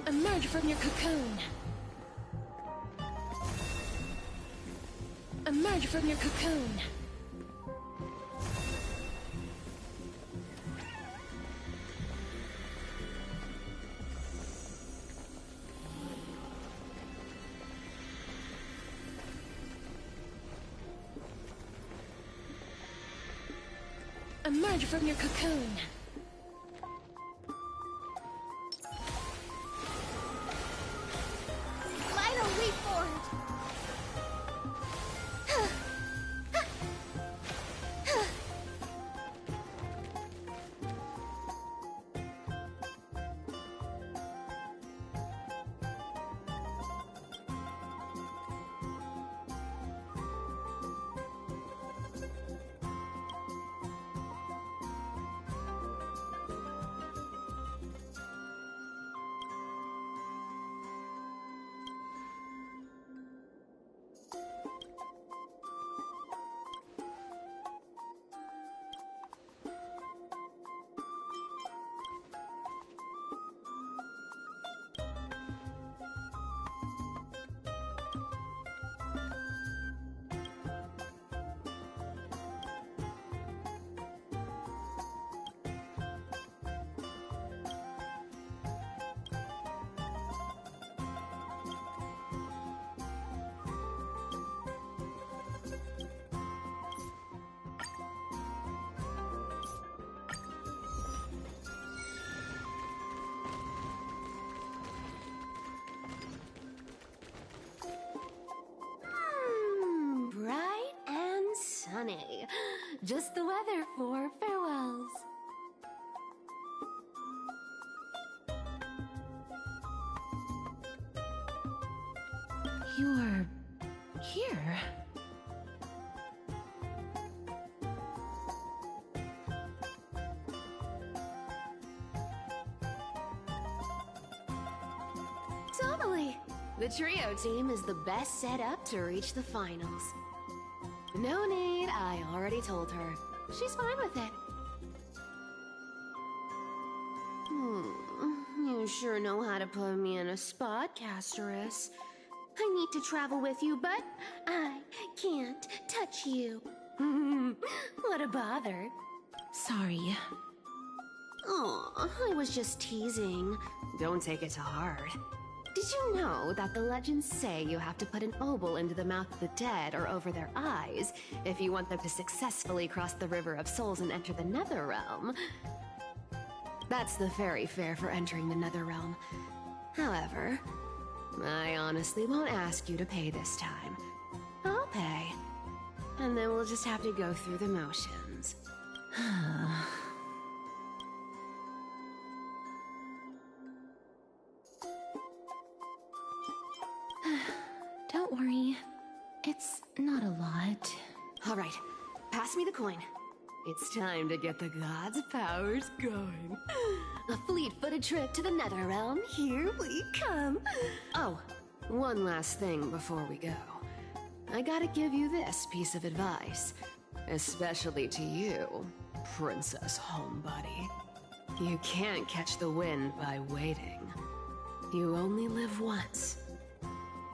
Emerge from your cocoon. Emerge from your cocoon. Emerge from your cocoon. Vital leap forward. Bright and sunny. Just the weather for farewells. You're here. Totally. The trio team is the best set up to reach the finals. No need, I already told her. She's fine with it. You sure know how to put me in a spot, Amphoreus. I need to travel with you, but I can't touch you. What a bother. Sorry. Oh, I was just teasing. Don't take it to heart. Did you know that the legends say you have to put an obol into the mouth of the dead or over their eyes if you want them to successfully cross the River of Souls and enter the Netherrealm? That's the fairy fare for entering the Netherrealm. However, I honestly won't ask you to pay this time. I'll pay. And then we'll just have to go through the motions. Don't worry. It's not a lot. All right, pass me the coin. It's time to get the gods' powers going. A fleet-footed trip to the Netherrealm. Here we come. Oh, one last thing before we go. I gotta give you this piece of advice. Especially to you, Princess Homebody. You can't catch the wind by waiting. You only live once.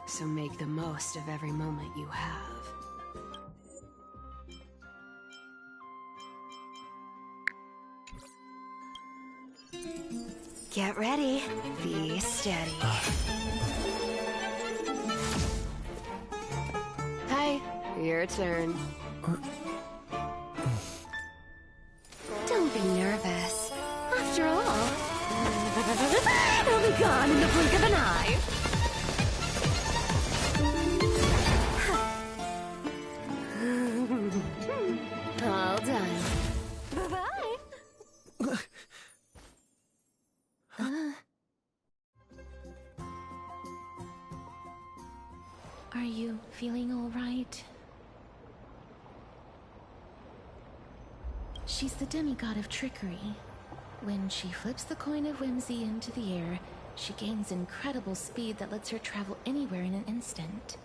So make the most of every moment you have. Get ready. Be steady. Hi, your turn. Don't be nervous. After all, it'll be gone in the blink of an eye. All done. Bye-bye. Are you feeling all right? She's the demigod of trickery. When she flips the coin of whimsy into the air, She gains incredible speed that lets her travel anywhere in an instant.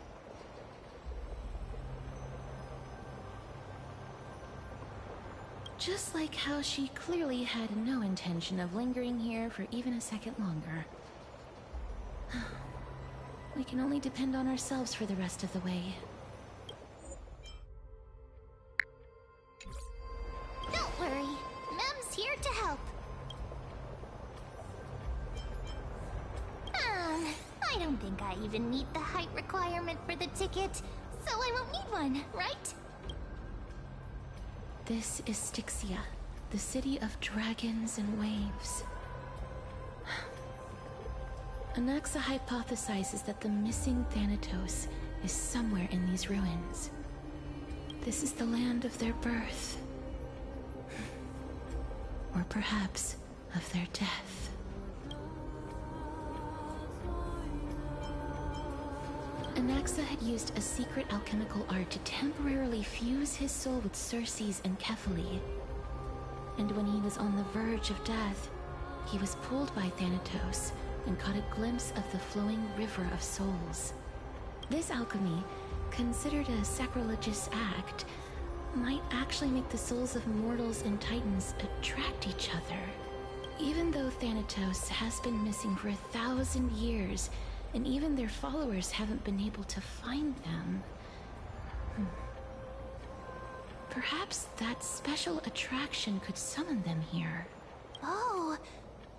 Just like how she clearly had no intention of lingering here for even a second longer. We can only depend on ourselves for the rest of the way. Don't worry, Mem's here to help. I don't think I even meet the height requirement for the ticket, so I won't need one, right? This is Styxia, the city of dragons and waves. Anaxa hypothesizes that the missing Thanatos is somewhere in these ruins. This is the land of their birth. Or perhaps of their death. Anaxa had used a secret alchemical art to temporarily fuse his soul with Circe's and Kephale. And when he was on the verge of death, he was pulled by Thanatos and caught a glimpse of the flowing river of souls. This alchemy, considered a sacrilegious act, might actually make the souls of mortals and titans attract each other. Even though Thanatos has been missing for 1,000 years, and even their followers haven't been able to find them. Perhaps that special attraction could summon them here. Oh,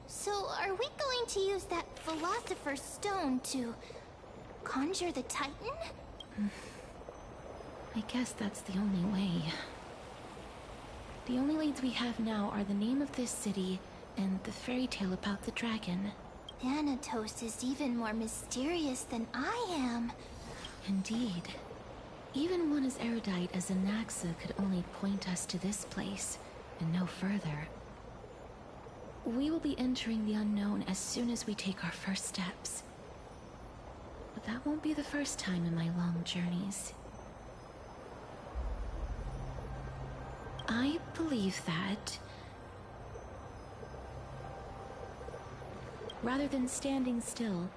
so are we going to use that Philosopher's Stone to conjure the Titan? I guess that's the only way. The only leads we have now are the name of this city and the fairy tale about the dragon. Thanatos is even more mysterious than I am. Indeed. Even one as erudite as Anaxa could only point us to this place, and no further. We will be entering the unknown as soon as we take our first steps. But that won't be the first time in my long journeys. I believe that rather than standing still,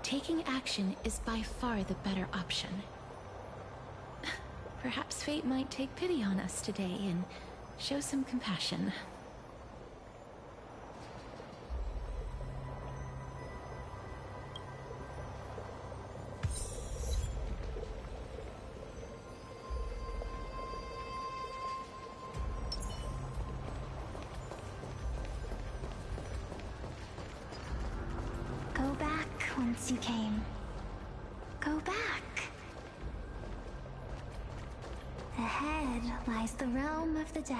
taking action is by far the better option. Perhaps fate might take pity on us today and show some compassion. Go back whence you came. Go back. Ahead lies the realm of the dead.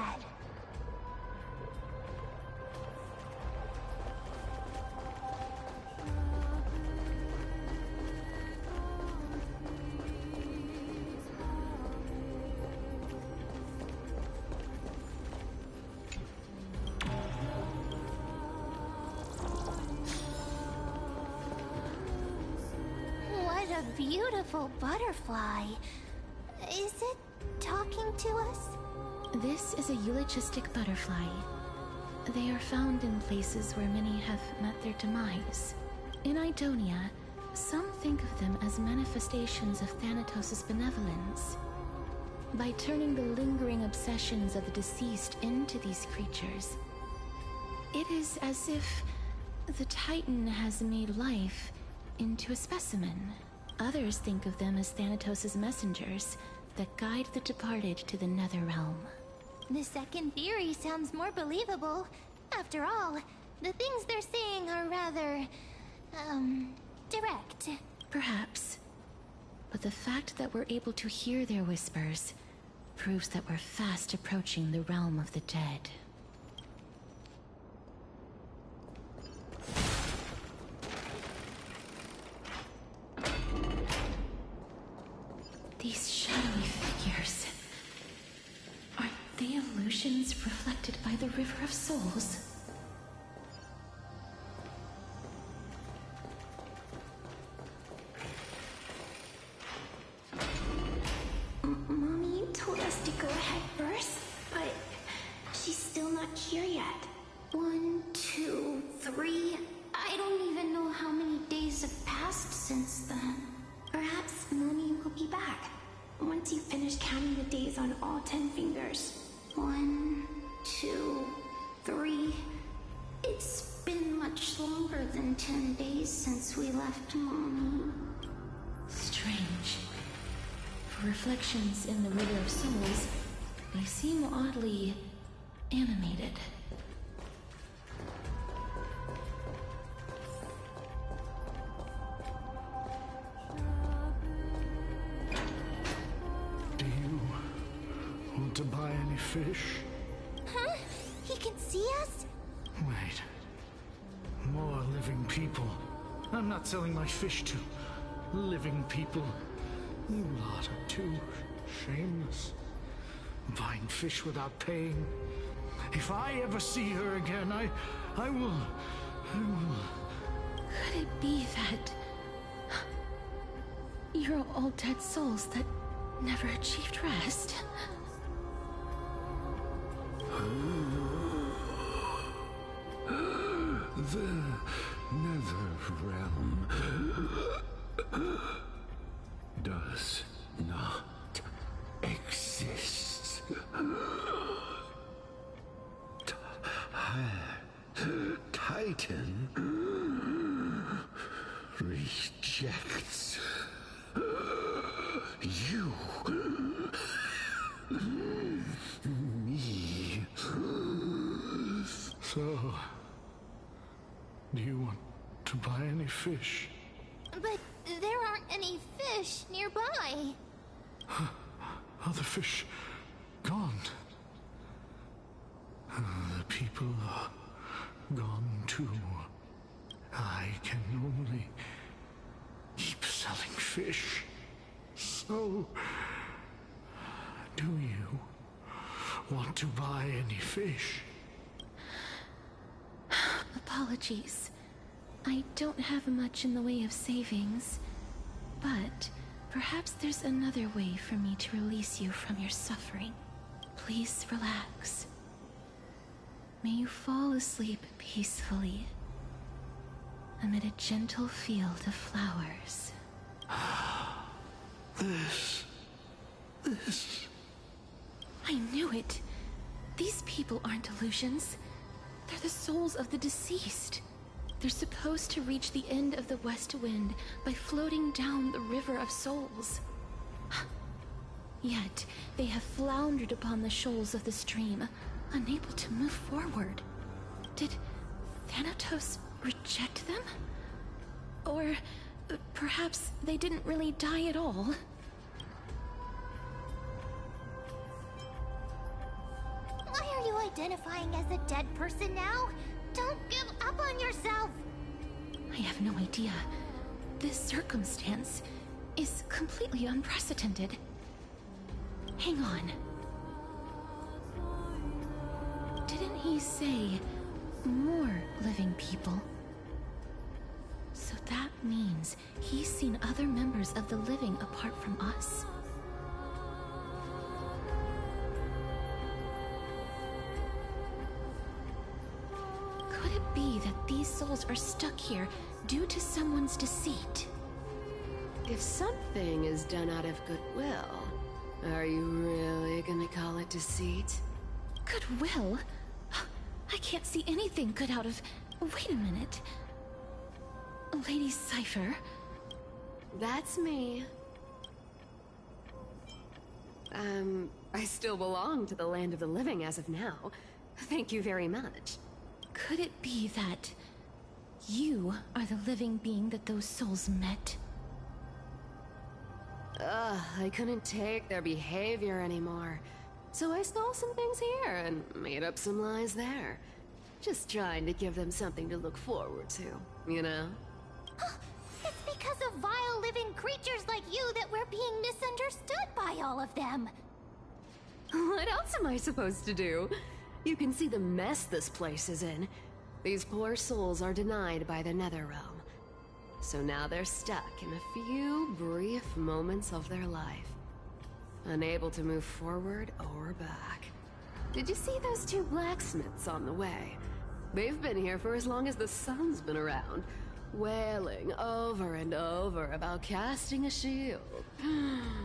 What a beautiful butterfly. Is it talking to us? This is a eulogistic butterfly. They are found in places where many have met their demise. In Idonia, some think of them as manifestations of Thanatos' benevolence. By turning the lingering obsessions of the deceased into these creatures, it is as if the Titan has made life into a specimen. Others think of them as Thanatos' messengers that guide the departed to the nether realm. The second theory sounds more believable. After all, the things they're saying are rather, direct. Perhaps. But the fact that we're able to hear their whispers proves that we're fast approaching the realm of the dead. These shadowy figures... Are they illusions reflected by the River of Souls? Mommy told us to go ahead first, but she's still not here yet. 1, 2, 3... I don't even know how many days have passed since then. Perhaps Moni will be back once you finish counting the days on all 10 fingers. 1, 2, 3. It's been much longer than 10 days since we left Mommy. Strange. For reflections in the River of Souls, they seem oddly animated. Do you want to buy any fish? Huh? He can see us? Wait. More living people. I'm not selling my fish to living people. You lot are too shameless. Buying fish without paying. If I ever see her again, I will... Could it be that you're all dead souls that never achieved rest? The Nether Realm does not exist. Titan rejects you. Me. So... do you want to buy any fish? But there aren't any fish nearby. Other fish gone. The people are gone too. I can only keep selling fish. So, do you want to buy any fish? Apologies. I don't have much in the way of savings, but perhaps there's another way for me to release you from your suffering. Please relax. May you fall asleep peacefully amid a gentle field of flowers. This... I knew it. These people aren't illusions. They're the souls of the deceased. They're supposed to reach the end of the West Wind by floating down the River of Souls. Yet, they have floundered upon the shoals of the stream, unable to move forward. Did Thanatos reject them? Or perhaps they didn't really die at all? Why are you identifying as a dead person now? Don't give up on yourself! I have no idea. This circumstance is completely unprecedented. Hang on. Didn't he say more living people? So that means he's seen other members of the living apart from us. Could it be that these souls are stuck here due to someone's deceit? If something is done out of goodwill, are you really gonna call it deceit? Goodwill? I can't see anything good out of... Wait a minute. Lady Cypher? That's me. I still belong to the land of the living as of now. Thank you very much. Could it be that you are the living being that those souls met? I couldn't take their behavior anymore. So I stole some things here and made up some lies there. Just trying to give them something to look forward to, you know? It's because of vile living creatures like you that we're being misunderstood by all of them. What else am I supposed to do? You can see the mess this place is in. These poor souls are denied by the Netherrealm. So now they're stuck in a few brief moments of their life. Unable to move forward or back. Did you see those two blacksmiths on the way? They've been here for as long as the sun's been around. wailing over and over about casting a shield.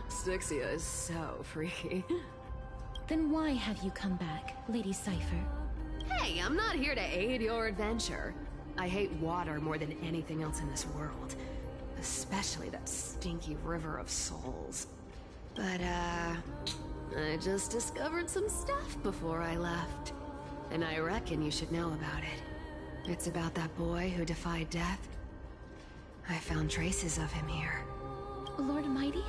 Styxia is so freaky. Then why have you come back, Lady Cypher? Hey, I'm not here to aid your adventure. I hate water more than anything else in this world. Especially that stinky river of souls. But, I just discovered some stuff before I left. And I reckon you should know about it. It's about that boy who defied death. I found traces of him here. Lord Mighty?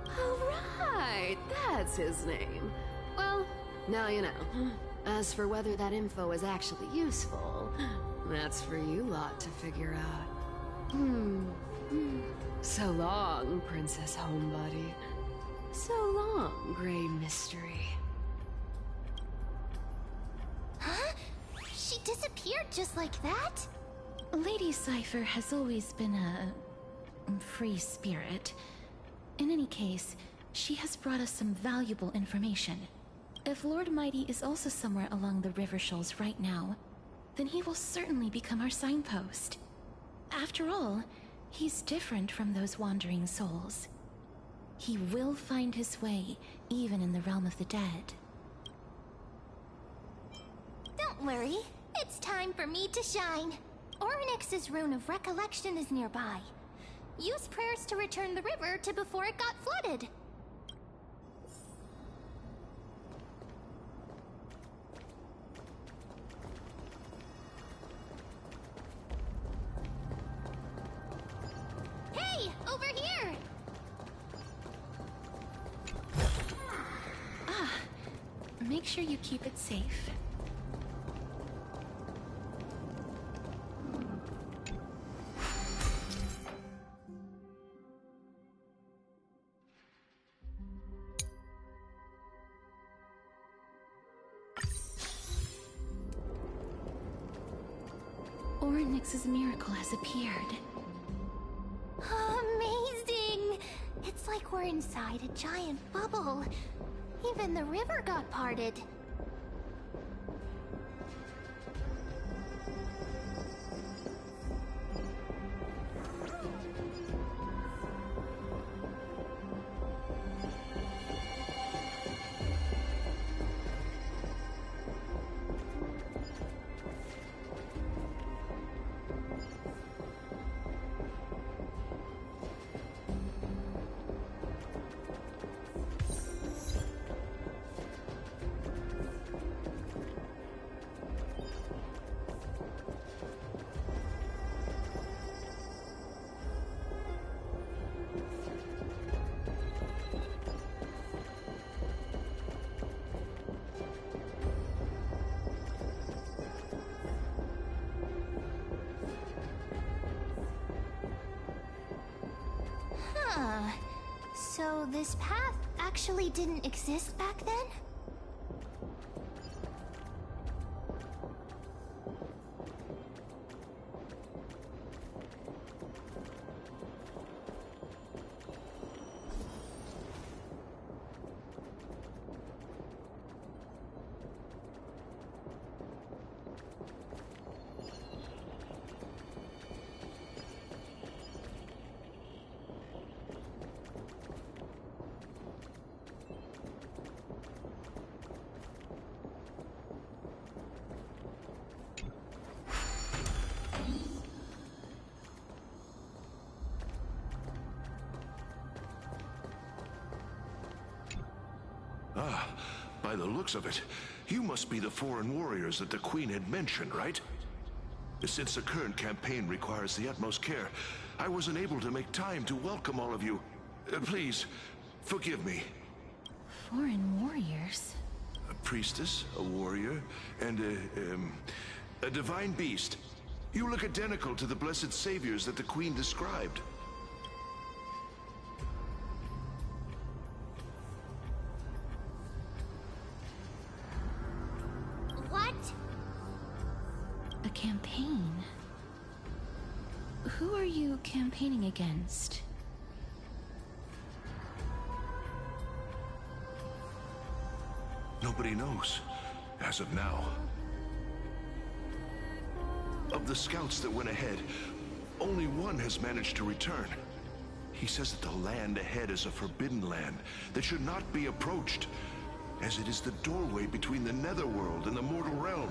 Oh, right! That's his name. Well, now you know. As for whether that info is actually useful, that's for you lot to figure out. So long, Princess Homebody. So long, Grey Mystery. Huh? She disappeared just like that? Lady Cypher has always been a free spirit. In any case, she has brought us some valuable information. If Lord Mighty is also somewhere along the river shoals right now, then he will certainly become our signpost. After all, he's different from those wandering souls. He will find his way, even in the realm of the dead. Don't worry, it's time for me to shine. Ornyx's rune of recollection is nearby. Use prayers to return the river to before it got flooded. Hey, over here! Make sure you keep it safe. Ornyx's miracle has appeared. Amazing! It's like we're inside a giant bubble. Even the river got parted. Huh. So this path actually didn't exist back then? Ah, by the looks of it, you must be the foreign warriors that the Queen had mentioned, right? Since the current campaign requires the utmost care, I wasn't able to make time to welcome all of you. Please, forgive me. Foreign warriors? A priestess, a warrior, and a divine beast. You look identical to the blessed saviors that the Queen described. What? A campaign? Who are you campaigning against? Nobody knows, as of now. Of the scouts that went ahead, only one has managed to return. He says that the land ahead is a forbidden land that should not be approached, as it is the doorway between the netherworld and the mortal realm.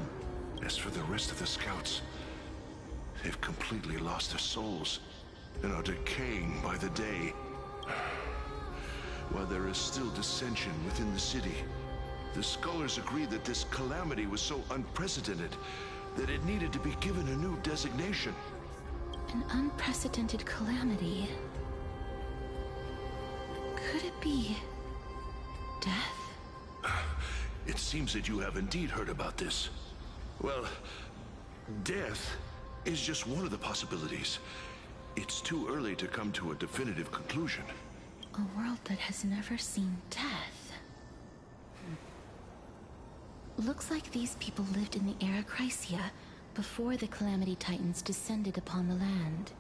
As for the rest of the scouts, they've completely lost their souls and are decaying by the day. While there is still dissension within the city, the scholars agree that this calamity was so unprecedented that it needed to be given a new designation. An unprecedented calamity. Could it be death? It seems that you have indeed heard about this. Well, death is just one of the possibilities. It's too early to come to a definitive conclusion. A world that has never seen death. Looks like these people lived in the era Chrysia before the Calamity Titans descended upon the land.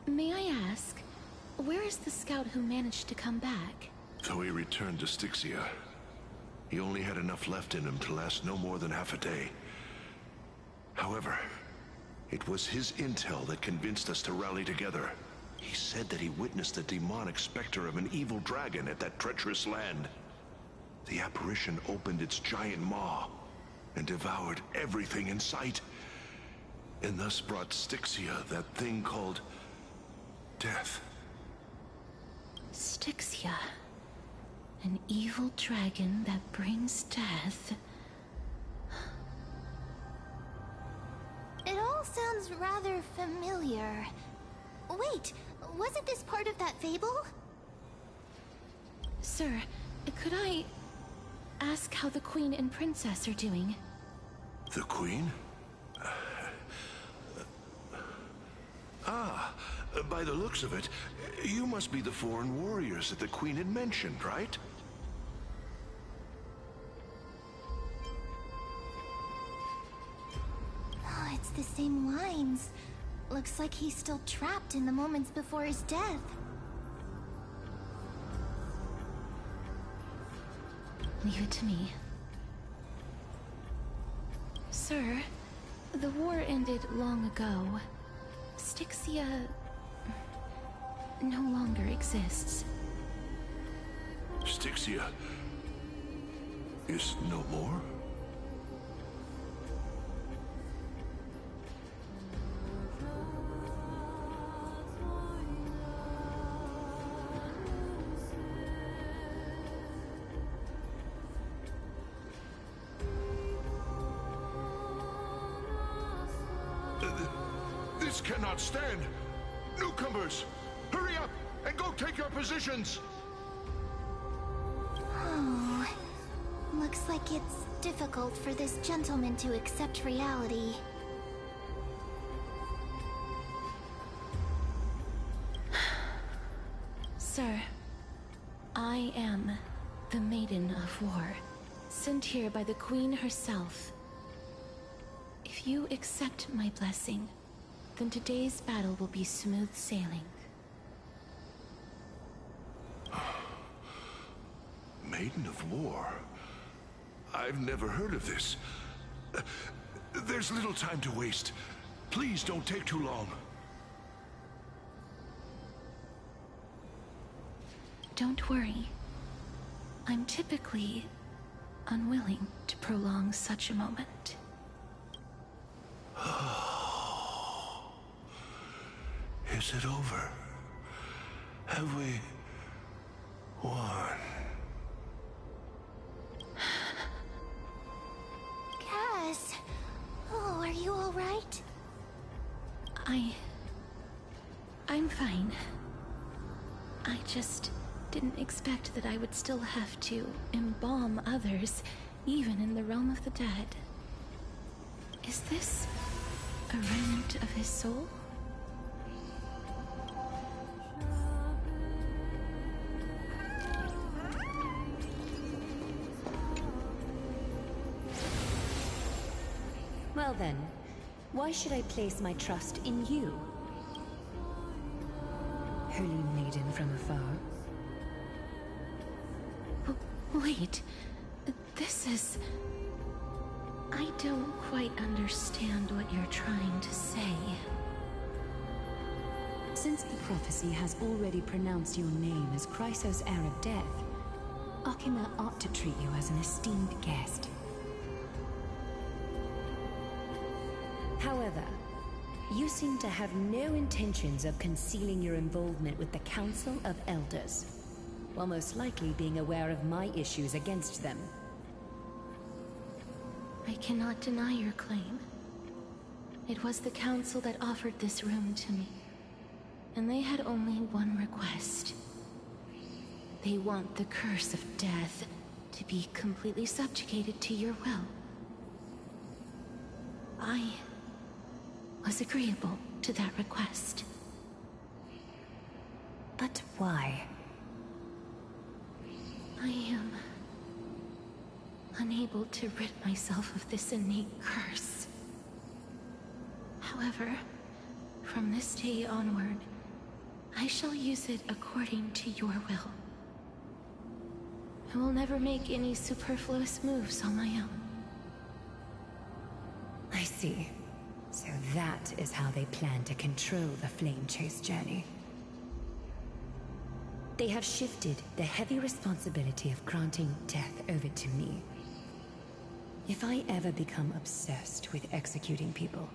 May I ask, where is the scout who managed to come back? Though he returned to Styxia, he only had enough left in him to last no more than half a day. However, it was his intel that convinced us to rally together. He said that he witnessed the demonic specter of an evil dragon at that treacherous land. The apparition opened its giant maw and devoured everything in sight, and thus brought Styxia that thing called death. Styxia. An evil dragon that brings death. It all sounds rather familiar. Wait, wasn't this part of that fable? Sir, could I ask how the Queen and Princess are doing? The Queen? By the looks of it, you must be the foreign warriors that the Queen had mentioned, right? Oh, it's the same lines. Looks like he's still trapped in the moments before his death. Leave it to me. Sir, the war ended long ago. Styxia no longer exists. Styxia is no more? This cannot stand! Newcomers, hurry up and go take your positions! Oh, looks like it's difficult for this gentleman to accept reality. Sir, I am the Maiden of War, sent here by the Queen herself. If you accept my blessing, then today's battle will be smooth sailing. Maiden of War? I've never heard of this. There's little time to waste. Please don't take too long. Don't worry. I'm typically unwilling to prolong such a moment. Is it over? Have we won? Cass! Oh, are you alright? I'm fine. I just didn't expect that I would still have to embalm others, even in the realm of the dead. Is this a remnant of his soul? Well then, why should I place my trust in you? Holy maiden from afar. Wait, this is... I don't quite understand what you're trying to say. Since the prophecy has already pronounced your name as Chrysos, heir of death, Akima ought to treat you as an esteemed guest. However, you seem to have no intentions of concealing your involvement with the Council of Elders, while most likely being aware of my issues against them. I cannot deny your claim. It was the Council that offered this room to me, and they had only one request. They want the curse of death to be completely subjugated to your will. I was agreeable to that request. But why? I am unable to rid myself of this innate curse. However, from this day onward, I shall use it according to your will. I will never make any superfluous moves on my own. I see. So that is how they plan to control the Flame Chase journey. They have shifted the heavy responsibility of granting death over to me. If I ever become obsessed with executing people,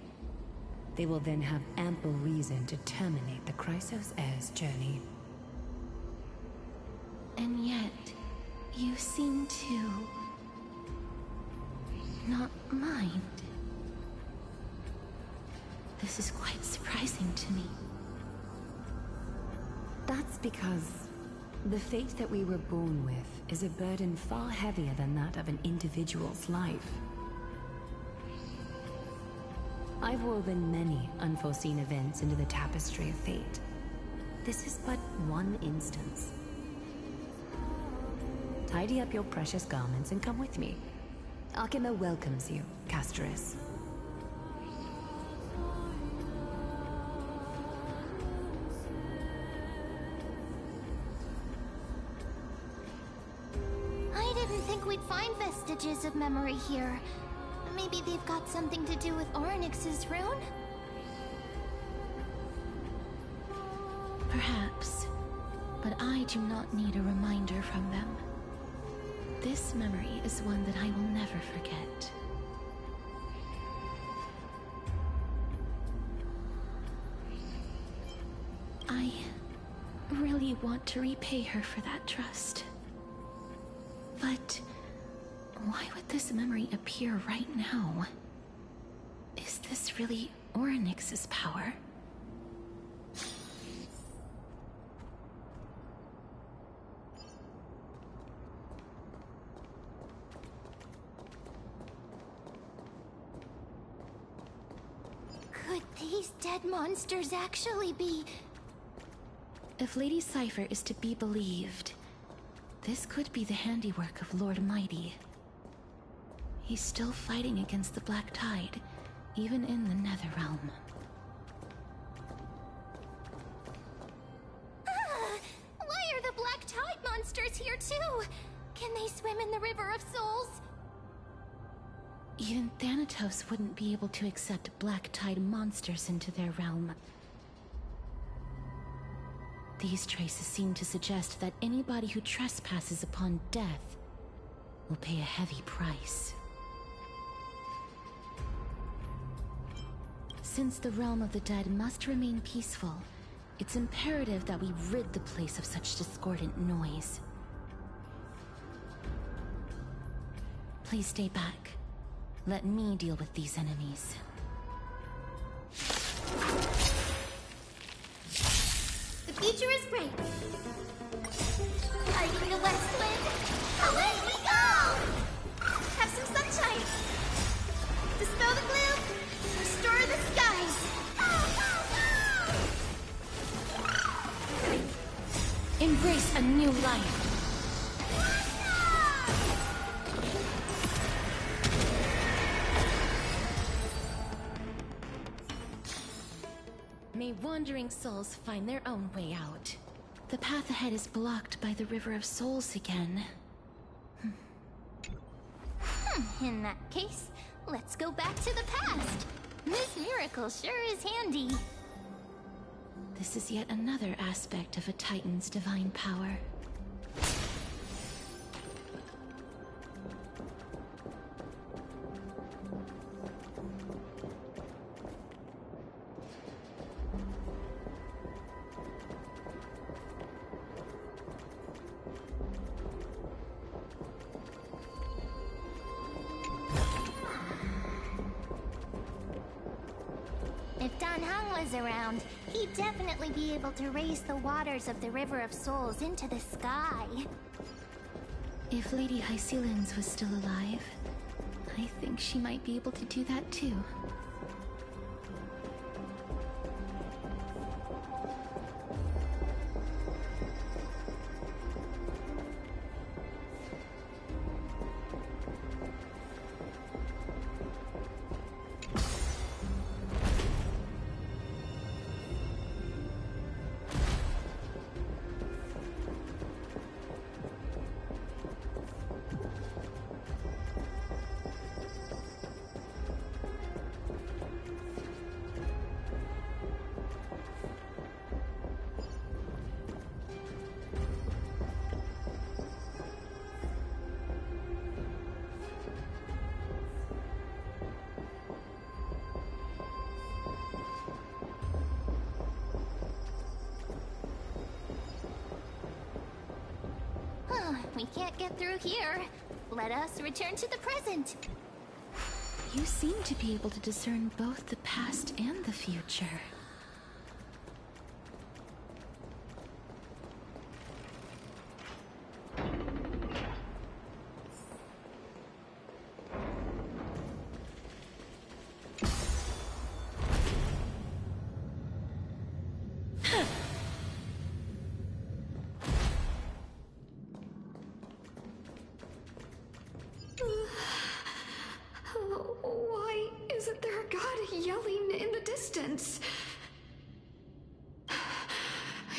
they will then have ample reason to terminate the Chrysos heir's journey. And yet, you seem to not mind. This is quite surprising to me. That's because the fate that we were born with is a burden far heavier than that of an individual's life. I've woven many unforeseen events into the tapestry of fate. This is but one instance. Tidy up your precious garments and come with me. Akima welcomes you, Castoris. I didn't think we'd find vestiges of memory here. Maybe they've got something to do with Orynyx's rune? Perhaps, but I do not need a reminder from them. This memory is one that I will never forget. I really want to repay her for that trust. But why would this memory appear right now? Is this really Orynyx's power? Could these dead monsters actually be... If Lady Cypher is to be believed, this could be the handiwork of Lord Mighty. He's still fighting against the Black Tide, even in the Netherrealm. Why are the Black Tide monsters here too? Can they swim in the River of Souls? Even Thanatos wouldn't be able to accept Black Tide monsters into their realm. These traces seem to suggest that anybody who trespasses upon death will pay a heavy price. Since the realm of the dead must remain peaceful, it's imperative that we rid the place of such discordant noise. Please stay back. Let me deal with these enemies. The future is bright. Fighting the west wind. Away we go! Have some sunshine. Dispel the gloom. Restore the skies. Embrace a new life. May wandering souls find their own way out. The path ahead is blocked by the River of Souls again. In that case, let's go back to the past. This miracle sure is handy. This is yet another aspect of a Titan's divine power. If Dan Heng was around, he'd definitely be able to raise the waters of the River of Souls into the sky. If Lady Hycelens was still alive, I think she might be able to do that too. We can't get through here. Let us return to the present. You seem to be able to discern both the past and the future. Why isn't there a god yelling in the distance?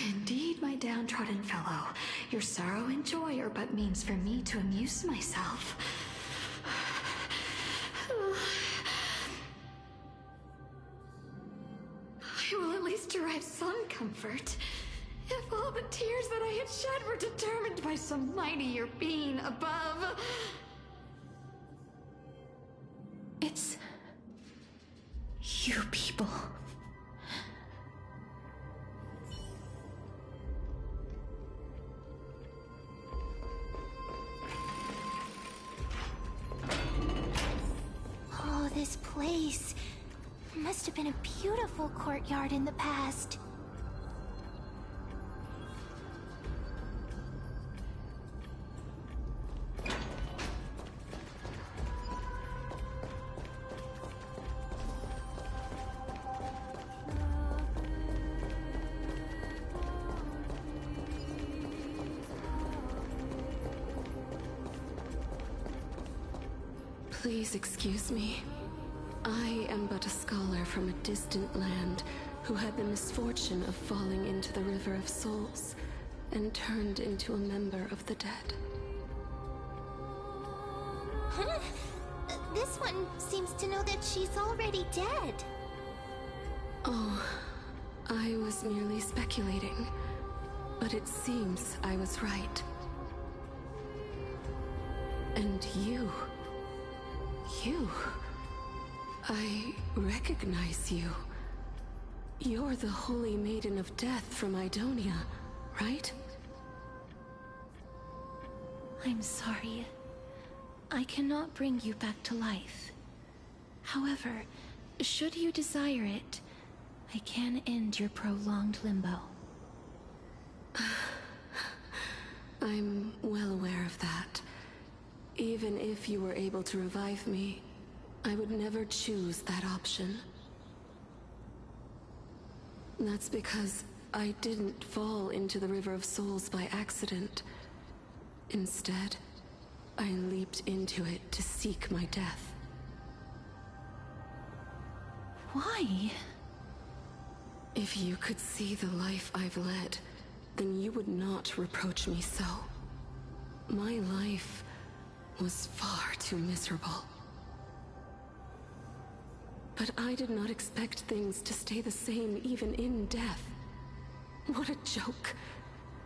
Indeed, my downtrodden fellow, your sorrow and joy are but means for me to amuse myself. I will at least derive some comfort. If all the tears that I had shed were determined by some mightier being above. It's... you people. Oh, this place. Must have been a beautiful courtyard in the past. Please excuse me. I am but a scholar from a distant land who had the misfortune of falling into the River of Souls and turned into a member of the dead. Huh? This one seems to know that she's already dead. Oh, I was merely speculating, but it seems I was right. And you... I recognize you. You're the Holy Maiden of Death from Idonia, right? I'm sorry. I cannot bring you back to life. However, should you desire it, I can end your prolonged limbo. I'm well aware of that. Even if you were able to revive me, I would never choose that option. That's because I didn't fall into the River of Souls by accident. Instead, I leaped into it to seek my death. Why? If you could see the life I've led, then you would not reproach me so. My life was far too miserable. But I did not expect things to stay the same even in death. What a joke.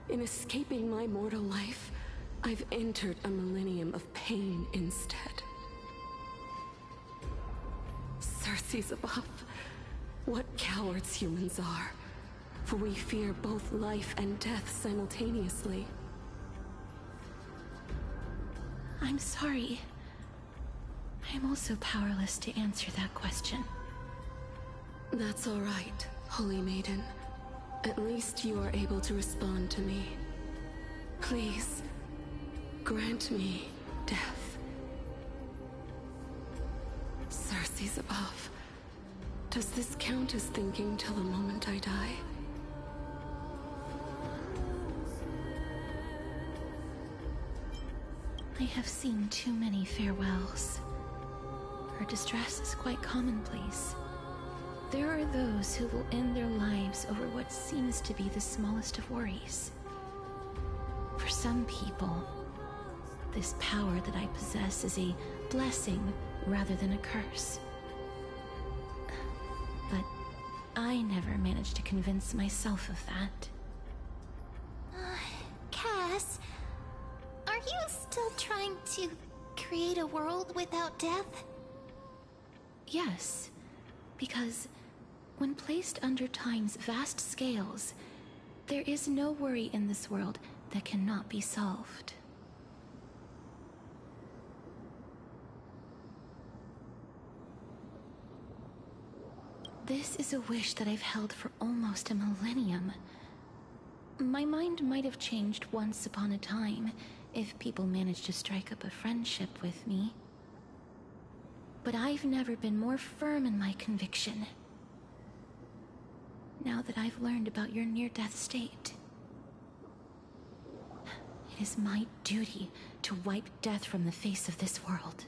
In escaping my mortal life, I've entered a millennium of pain instead. Circe's above. What cowards humans are. For we fear both life and death simultaneously. I'm sorry. I am also powerless to answer that question. That's all right, Holy Maiden. At least you are able to respond to me. Please, grant me death. Circe's above. Does this count as thinking till the moment I die? I have seen too many farewells. Her distress is quite commonplace. There are those who will end their lives over what seems to be the smallest of worries. For some people, this power that I possess is a blessing rather than a curse. But I never managed to convince myself of that. Cass, are you still trying to create a world without death? Yes, because when placed under time's vast scales, there is no worry in this world that cannot be solved. This is a wish that I've held for almost a millennium. My mind might have changed once upon a time if people managed to strike up a friendship with me. But I've never been more firm in my conviction. Now that I've learned about your near-death state, it is my duty to wipe death from the face of this world.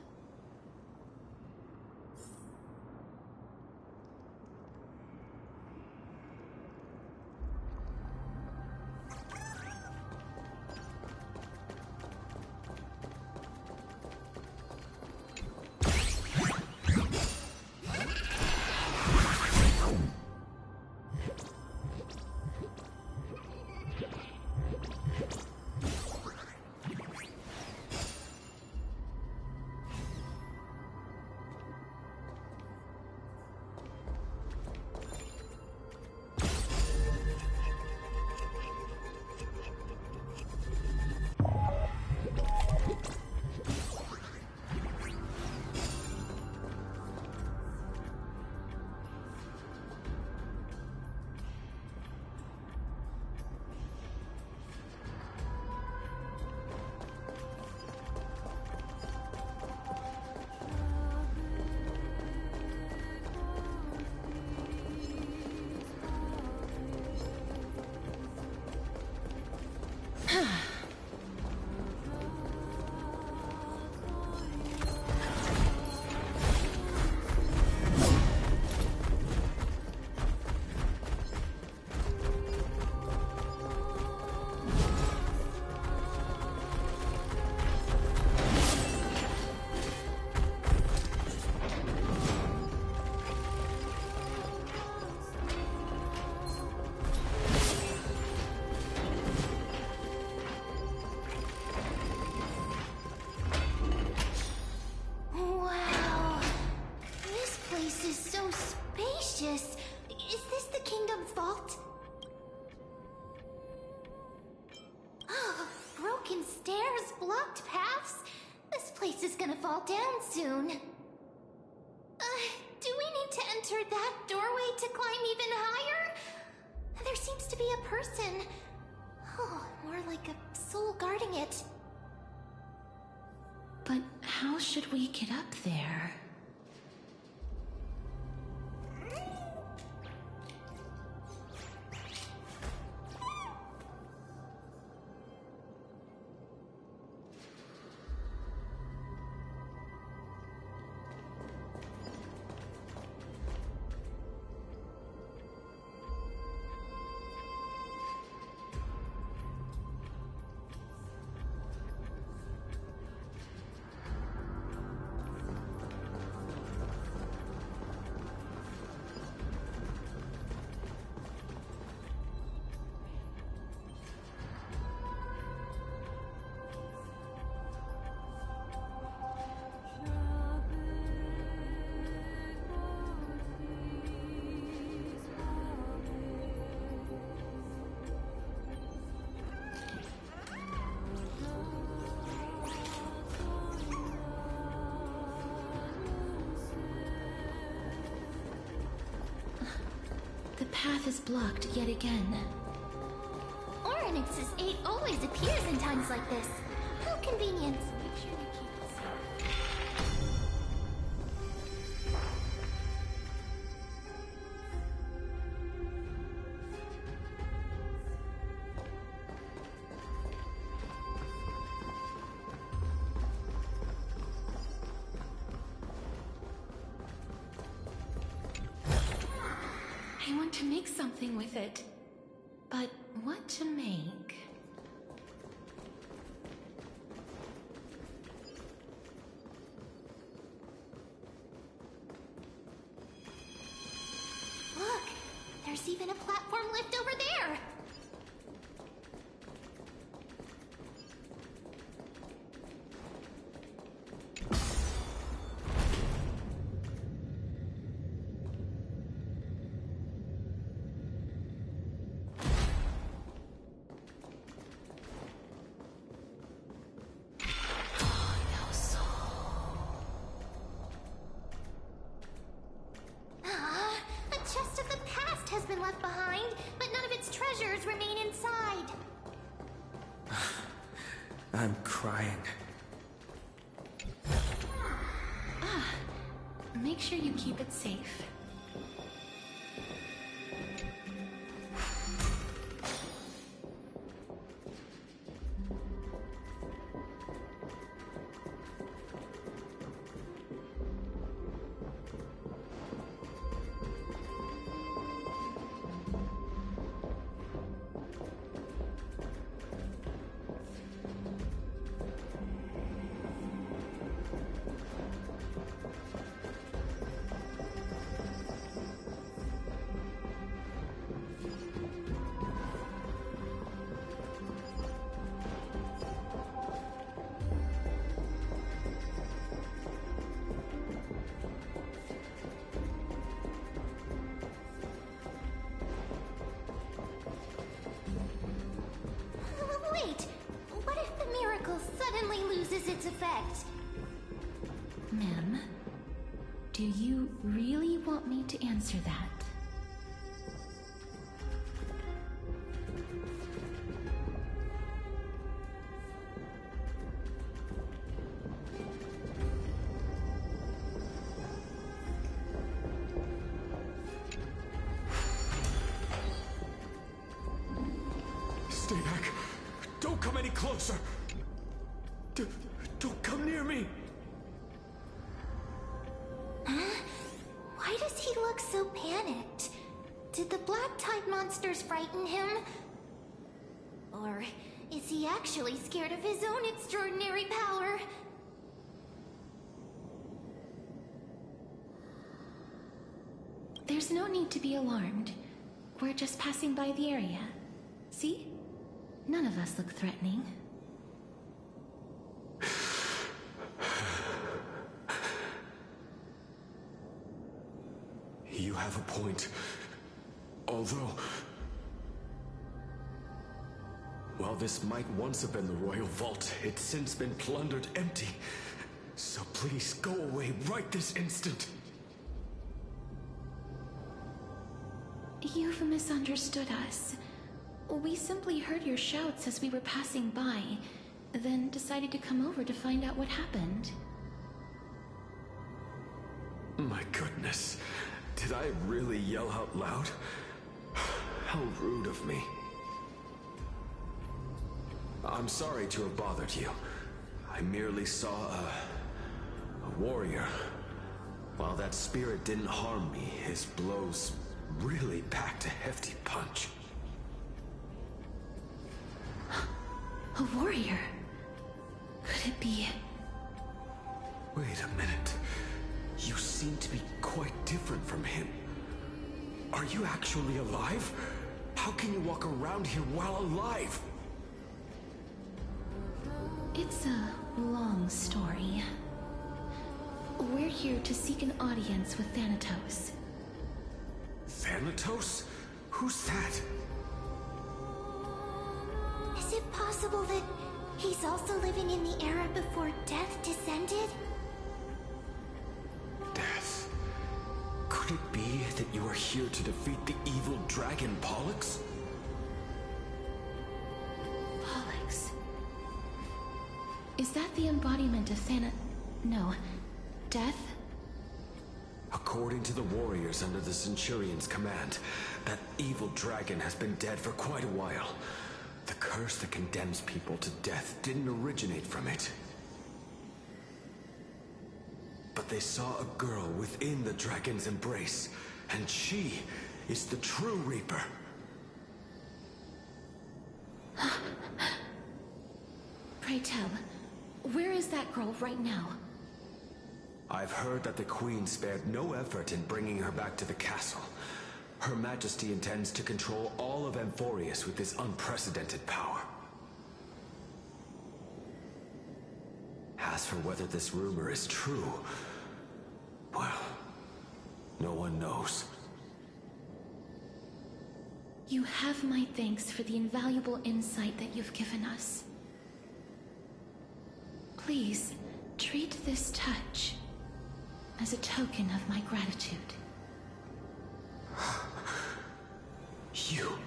Wow. This place is so spacious. Is this the kingdom's vault? Oh, broken stairs, blocked paths. This place is gonna fall down soon. Do we need to enter that doorway to climb even higher? There seems to be a person. Oh, more like a soul guarding it. But how should we get up there? path is blocked yet again. Oryx's 8 always appears in times like this. How convenient. Make sure you keep it safe. I want to make something with it. But what to make? Look! There's even a platform lift over there! A chest of the past has been left behind, but none of its treasures remain inside. I'm crying. Make sure you keep it safe. Wait! What if the miracle suddenly loses its effect? Ma'am, do you really want me to answer that? Stay back. Don't come any closer. Don't come near me. Why does he look so panicked? Did the black tide monsters frighten him? Or is he actually scared of his own extraordinary power? There's no need to be alarmed. We're just passing by the area. See? None of us look threatening. You have a point. Although... while this might once have been the royal vault, it's since been plundered empty. So please go away right this instant. You've misunderstood us. We simply heard your shouts as we were passing by, then decided to come over to find out what happened. My goodness. Did I really yell out loud? How rude of me. I'm sorry to have bothered you. I merely saw a warrior. While that spirit didn't harm me, his blows really packed a hefty punch. A warrior? Could it be... Wait a minute. You seem to be quite different from him. Are you actually alive? How can you walk around here while alive? It's a long story. We're here to seek an audience with Thanatos. Thanatos? Who's that? Is it possible that he's also living in the era before death descended? Death? Could Could it be that you are here to defeat the evil dragon Pollux? Pollux. Is that the embodiment of No. Death? According to the warriors under the Centurion's command, that evil dragon has been dead for quite a while. The curse that condemns people to death didn't originate from it. But they saw a girl within the dragon's embrace, and she is the true Reaper. Pray tell, where is that girl right now? I've heard that the Queen spared no effort in bringing her back to the castle. Her Majesty intends to control all of Amphoreus with this unprecedented power. As for whether this rumor is true, well, no one knows. You have my thanks for the invaluable insight that you've given us. Please, treat this touch as a token of my gratitude. You...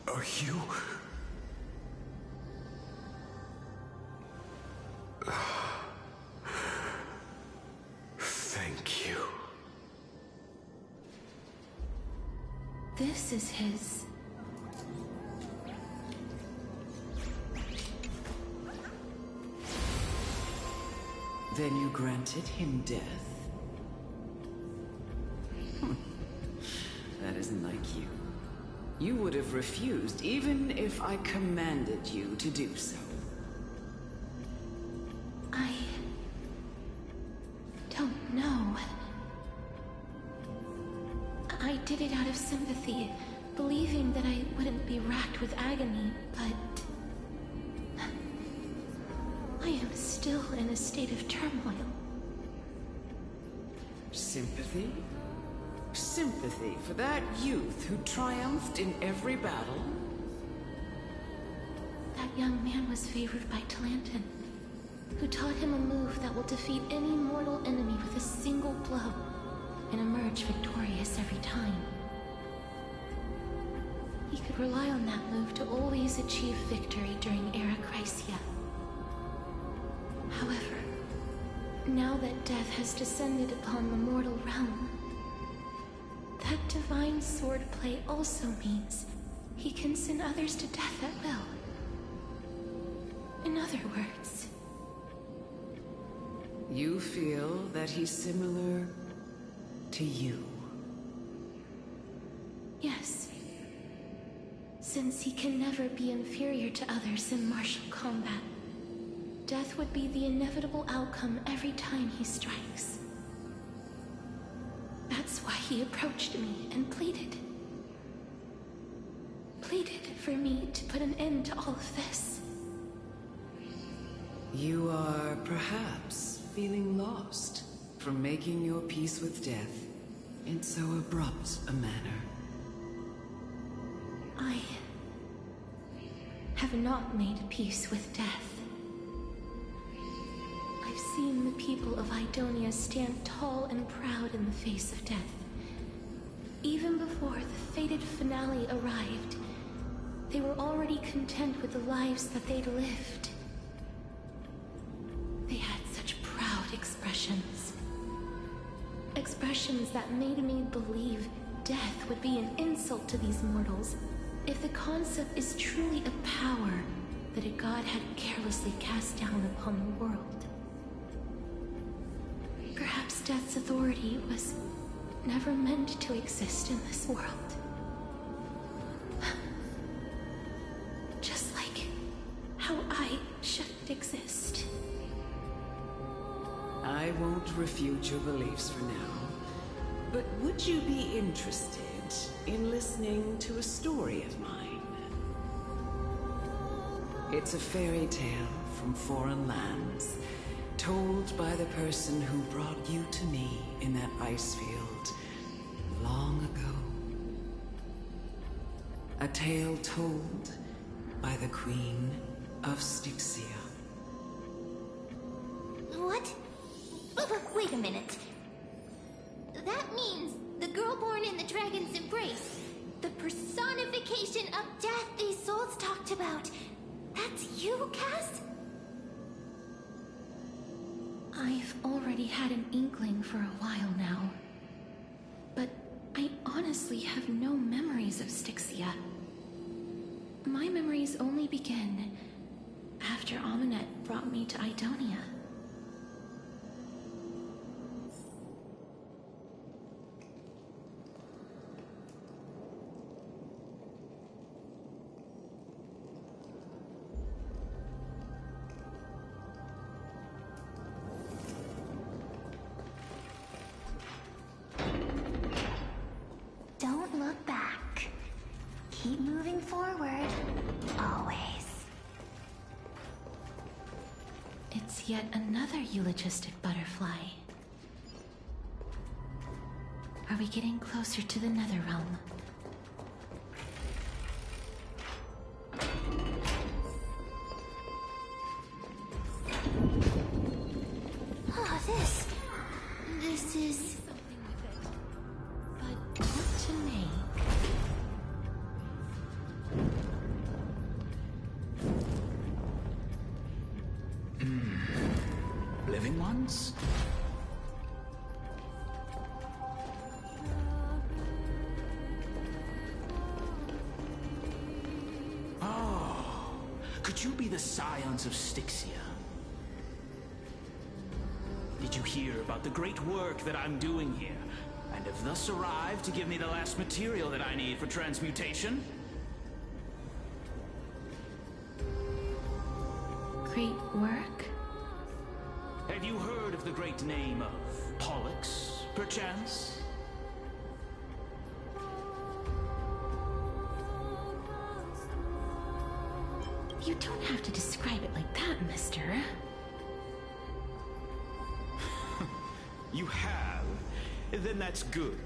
Are you... Thank you. This is his... Then you granted him death? That isn't like you. You would have refused even if I commanded you to do so. I... don't know. I did it out of sympathy, believing that I wouldn't be racked with agony, but... I am still in a state of turmoil. Sympathy? Sympathy for that youth who triumphed in every battle? That young man was favored by Talantin, who taught him a move that will defeat any mortal enemy with a single blow and emerge victorious every time. He could rely on that move to always achieve victory during Era Chrysia. However, now that death has descended upon the mortal realm, that divine swordplay also means he can send others to death at will. In other words... You feel that he's similar to you? Yes. Since he can never be inferior to others in martial combat, death would be the inevitable outcome every time he strikes. That's why he approached me and pleaded. Pleaded for me to put an end to all of this. You are perhaps feeling lost from making your peace with death in so abrupt a manner. I have not made peace with death. I've seen the people of Idonia stand tall and proud in the face of death. Even before the fated finale arrived, they were already content with the lives that they'd lived. They had such proud expressions. Expressions that made me believe death would be an insult to these mortals if the concept is truly a power that a god had carelessly cast down upon the world. Perhaps death's authority was never meant to exist in this world. Just like how I shouldn't exist. I won't refute your beliefs for now, but would you be interested in listening to a story of mine? It's a fairy tale from foreign lands, told by the person who brought you to me in that ice field long ago. A tale told by the Queen of Styxia. What? Wait a minute. that means the girl born in the dragon's embrace, the personification of death these souls talked about. That's you, Cass? I've already had an inkling for a while now. But I honestly have no memories of Styxia. My memories only begin after Aminet brought me to Idonia. Don't look back. Keep moving forward. Always. It's yet another eulogistic butterfly. Are we getting closer to the Netherrealm? Oh, this is... But what to make? Living ones? Oh, could you be the scions of Styxia? Did you hear about the great work that I'm doing here, and have thus arrived to give me the last material that I need for transmutation? Great work? Have you heard of the great name of Pollux, perchance? You don't have to describe it like that, mister. You have? Then that's good.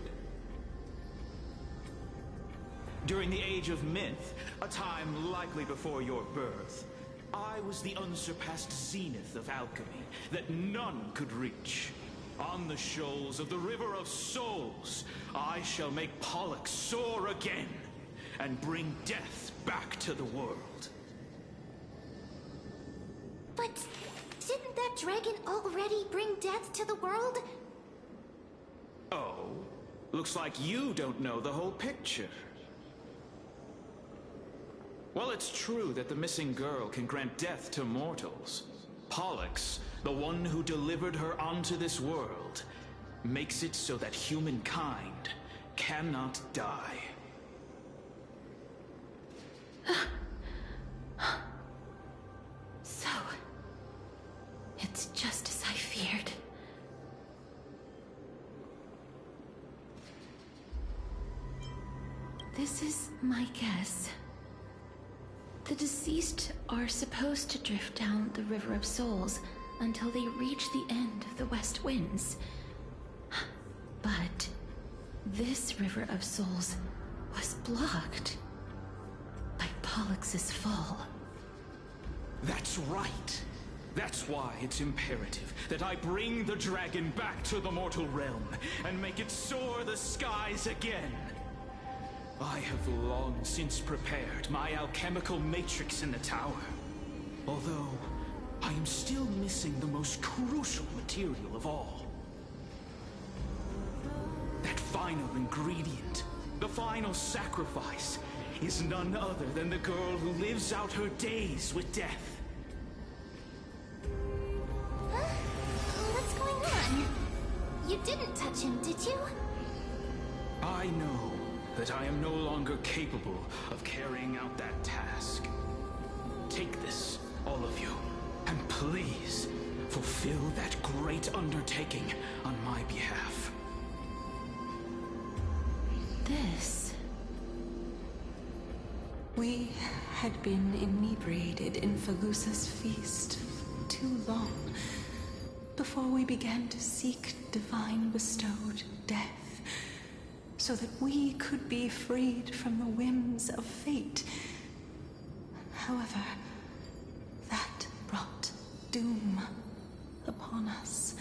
During the Age of Myth, a time likely before your birth, I was the unsurpassed zenith of alchemy that none could reach. On the shoals of the River of Souls, I shall make Pollux soar again and bring death back to the world. But didn't that dragon already bring death to the world? Oh, looks like you don't know the whole picture. Well, it's true that the missing girl can grant death to mortals. Pollux, the one who delivered her onto this world, makes it so that humankind cannot die. So, it's just as I feared. This is my guess. The deceased are supposed to drift down the River of Souls until they reach the end of the West Winds. But this River of Souls was blocked by Pollux's fall. That's right. That's why it's imperative that I bring the dragon back to the mortal realm and make it soar the skies again. I have long since prepared my alchemical matrix in the tower. Although, I am still missing the most crucial material of all. That final ingredient, the final sacrifice, is none other than the girl who lives out her days with death. Huh? What's going on? You didn't touch him, did you? I know that I am no longer capable of carrying out that task. Take this, all of you, and please fulfill that great undertaking on my behalf. This... We had been inebriated in Falusa's feast for too long before we began to seek divine bestowed death, so that we could be freed from the whims of fate. However, that brought doom upon us.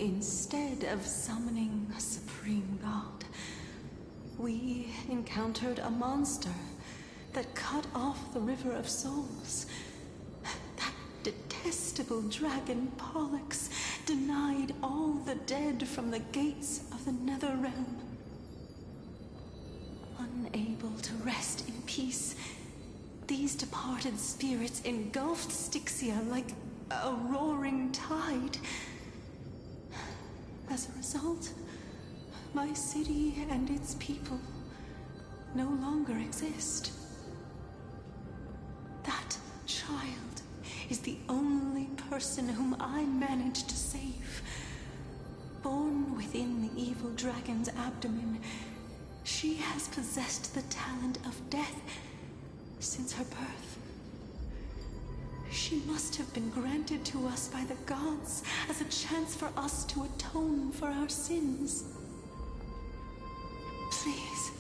instead of summoning a supreme god, we encountered a monster that cut off the River of Souls. That detestable dragon Pollux denied all the dead from the gates of the Netherrealm. Unable to rest in peace, these departed spirits engulfed Styxia like a roaring tide. As a result, my city and its people no longer exist. That child is the only person whom I managed to save. Born within the evil dragon's abdomen, she has possessed the talent of death since her birth. She must have been granted to us by the gods as a chance for us to atone for our sins. Please,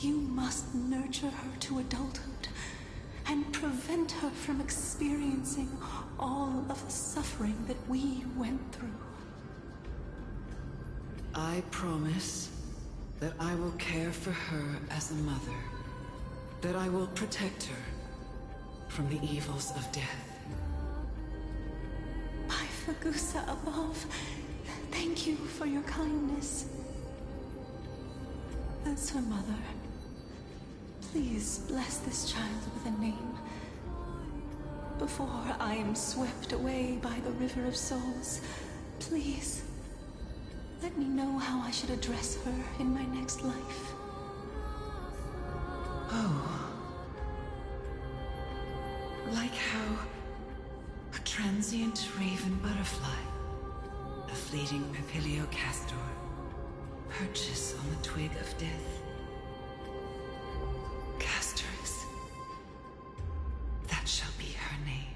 you must nurture her to adulthood and prevent her from experiencing all of the suffering that we went through. I promise that I will care for her as a mother, that I will protect her from the evils of death. By Fagusa above, thank you for your kindness. As her mother, please bless this child with a name before I am swept away by the River of Souls. Please, let me know how I should address her in my next life. Oh. Like how a transient raven butterfly, a fleeting papilio castor, perches on the twig of death. Castorix. That shall be her name.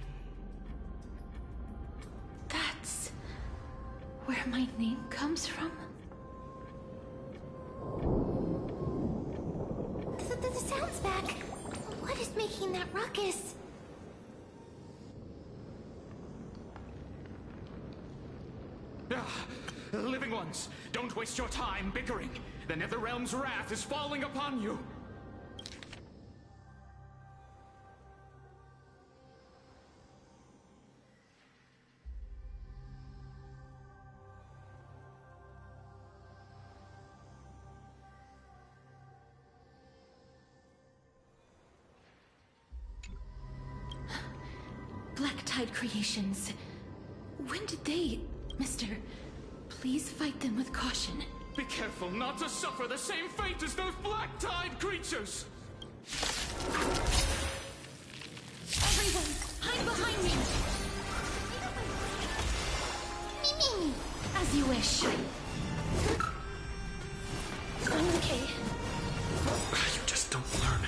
That's where my name comes from? The sound's back. What is making that ruckus? Living ones, don't waste your time bickering. The Netherrealm's wrath is falling upon you. Black Tide Creations. When did they... Mister, please fight them with caution. Be careful not to suffer the same fate as those Black Tide creatures! Everyone, hide behind me! Mimi! As you wish. I'm okay. You just don't learn.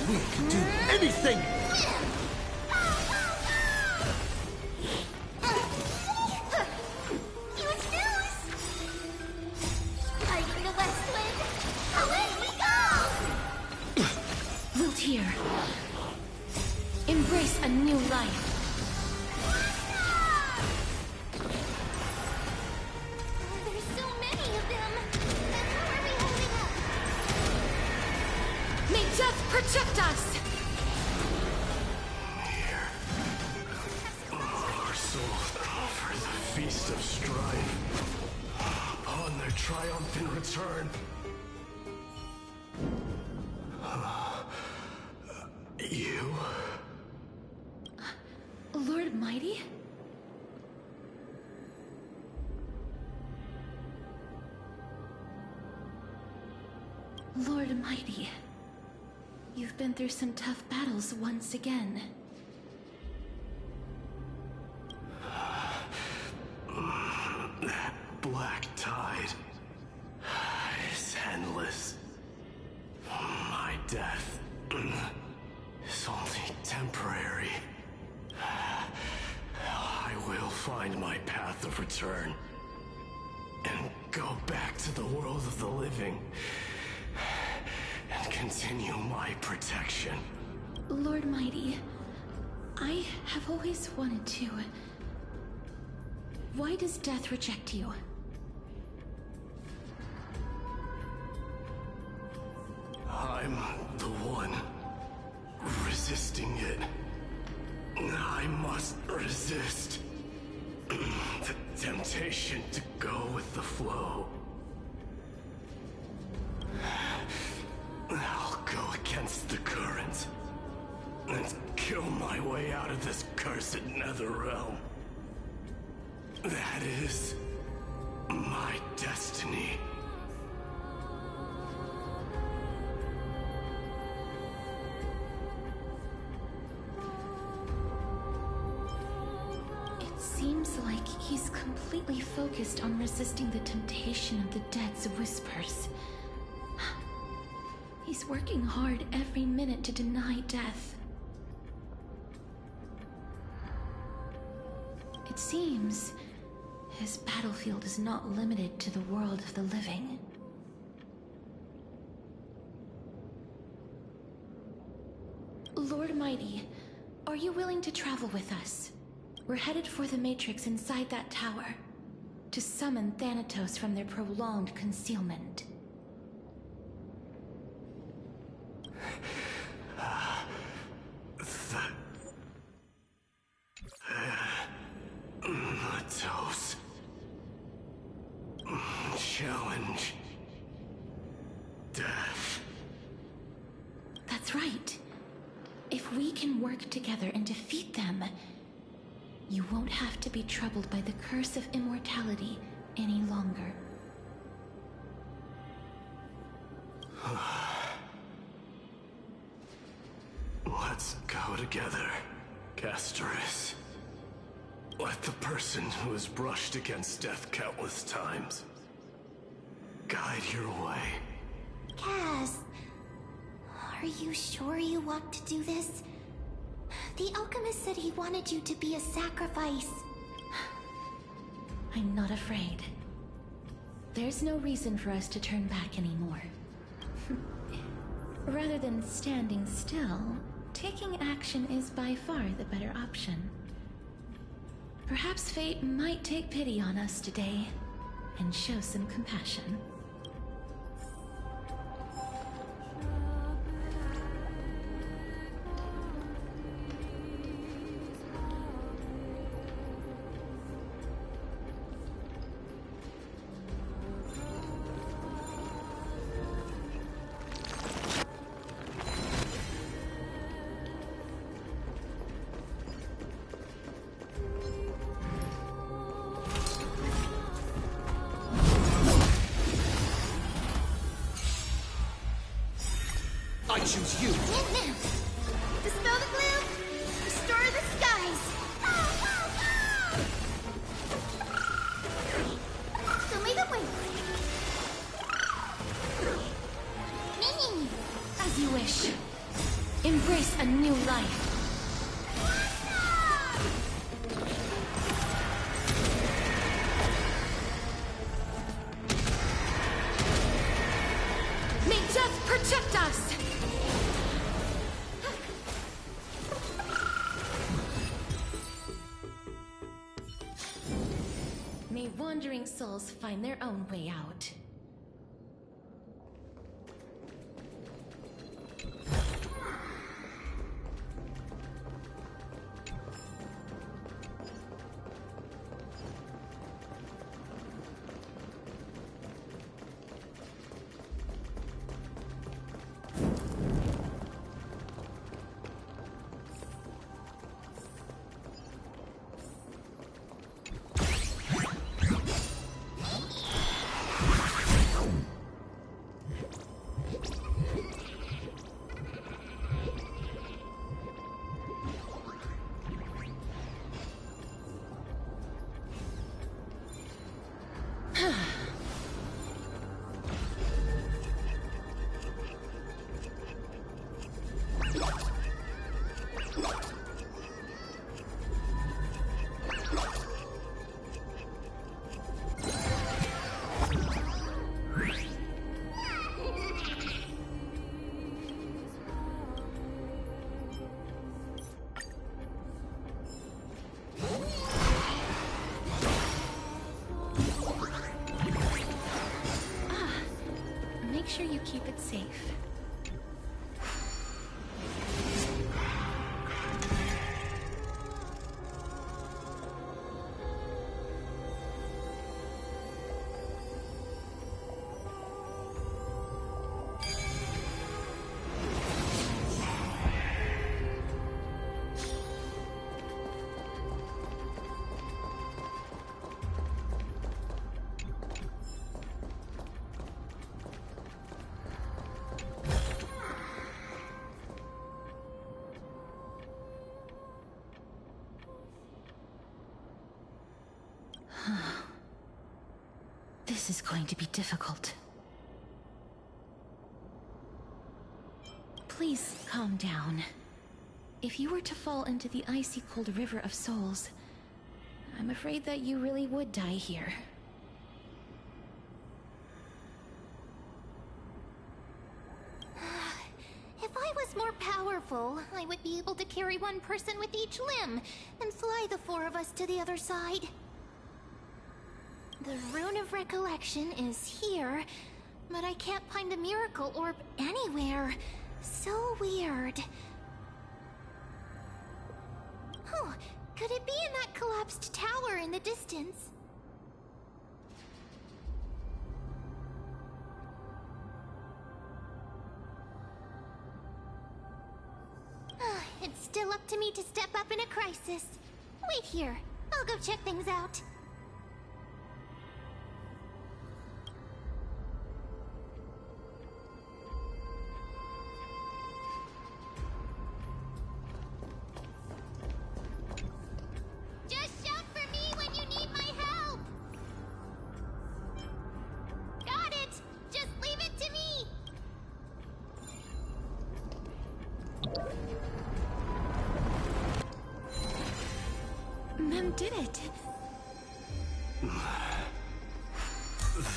We can do anything! Here. Embrace a new life. There's so many of them. How are we holding up? May death protect us! Here. Our souls for the feast of strife. Upon their triumphant return. You? Lord Mighty? Lord Mighty, you've been through some tough battles once again. That black tide is endless. My death is only temporary. I will find my path of return and go back to the world of the living and continue my protection. Lord Mighty, I have always wanted to Why does death reject you? I'm the one resisting it. I must resist the temptation to go with the flow. I'll go against the current and kill my way out of this cursed nether realm. That is my destiny. It seems like he's completely focused on resisting the temptation of the dead's whispers. He's working hard every minute to deny death. It seems his battlefield is not limited to the world of the living. Lord Mighty, are you willing to travel with us? We're headed for the Matrix inside that tower, to summon Thanatos from their prolonged concealment. Thanatos. Challenge. Death. That's right. If we can work together and defeat them, you won't have to be troubled by the curse of immortality any longer. Let's go together, Amphoreus. Let the person who has brushed against death countless times guide your way. Cass, are you sure you want to do this? The alchemist said he wanted you to be a sacrifice. I'm not afraid. There's no reason for us to turn back anymore. Rather than standing still, taking action is by far the better option. Perhaps fate might take pity on us today and show some compassion. I choose you! Dispel the gloom! Restore the skies! Show me the way! As you wish. Embrace a new life. May death protect us! May wandering souls find their own way out. make sure you keep it safe. This is going to be difficult. Please calm down. If you were to fall into the icy cold river of souls, I'm afraid that you really would die here. If I was more powerful, I would be able to carry one person with each limb and fly the four of us to the other side. The Rune of Recollection is here, but I can't find the miracle orb anywhere. So weird. Oh, could it be in that collapsed tower in the distance? It's still up to me to step up in a crisis. Wait here. I'll go check things out. Just shout for me when you need my help! Got it! Just leave it to me! Mem did it!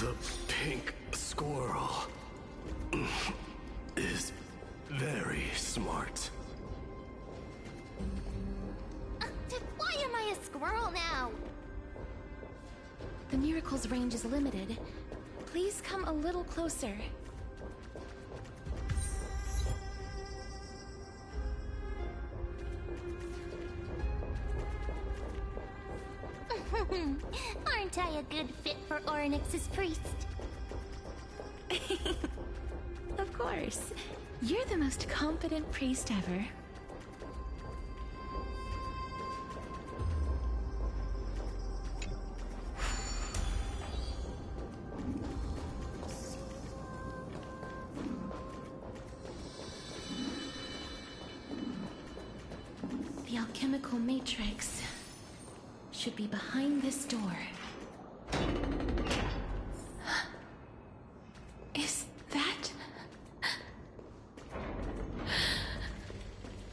The pink squirrel is very smart. Why am I a squirrel now? The miracle's range is limited. Please come a little closer. Aren't I a good fit for Orynyx's priest? Of course. You're the most competent priest ever. The alchemical matrix should be behind this door. Is that...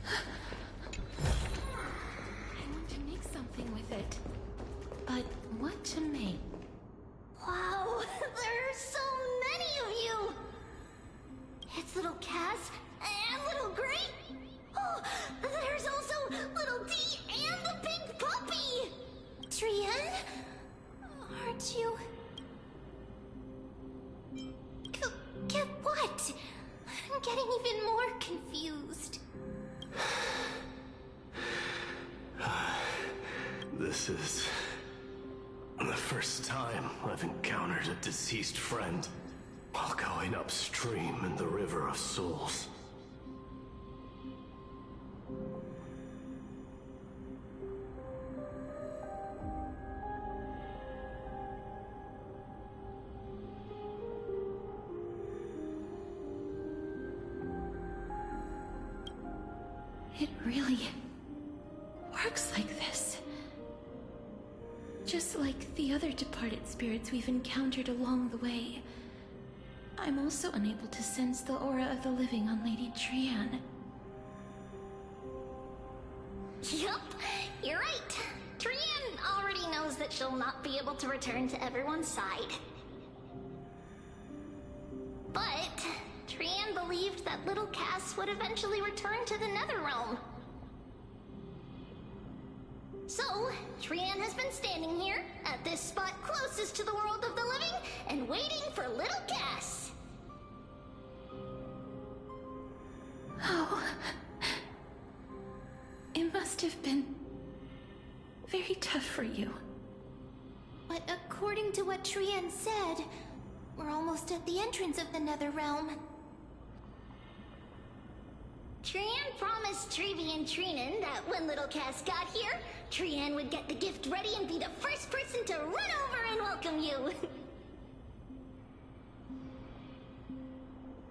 I want to make something with it. But what to make? Wow, there are so many of you! It's little Cass and little Gray. Oh, there's also little D and the pink puppy! Trian? Aren't you... Get what? I'm getting even more confused. This is the first time I've encountered a deceased friend while going upstream in the River of Souls. It really works like this. Just like the other departed spirits we've encountered along the way. I'm also unable to sense the aura of the living on Lady Trian. Yup, you're right. Trian already knows that she'll not be able to return to everyone's side. But Trian believed that little Cass would eventually return to the Netherrealm. So, Trian has been standing here, at this spot closest to the world of the living, and waiting for little Cass. very tough for you. But according to what Trian said, we're almost at the entrance of the Netherrealm. Trian promised Trevi and Trinan that when little Cass got here, Trian would get the gift ready and be the first person to run over and welcome you.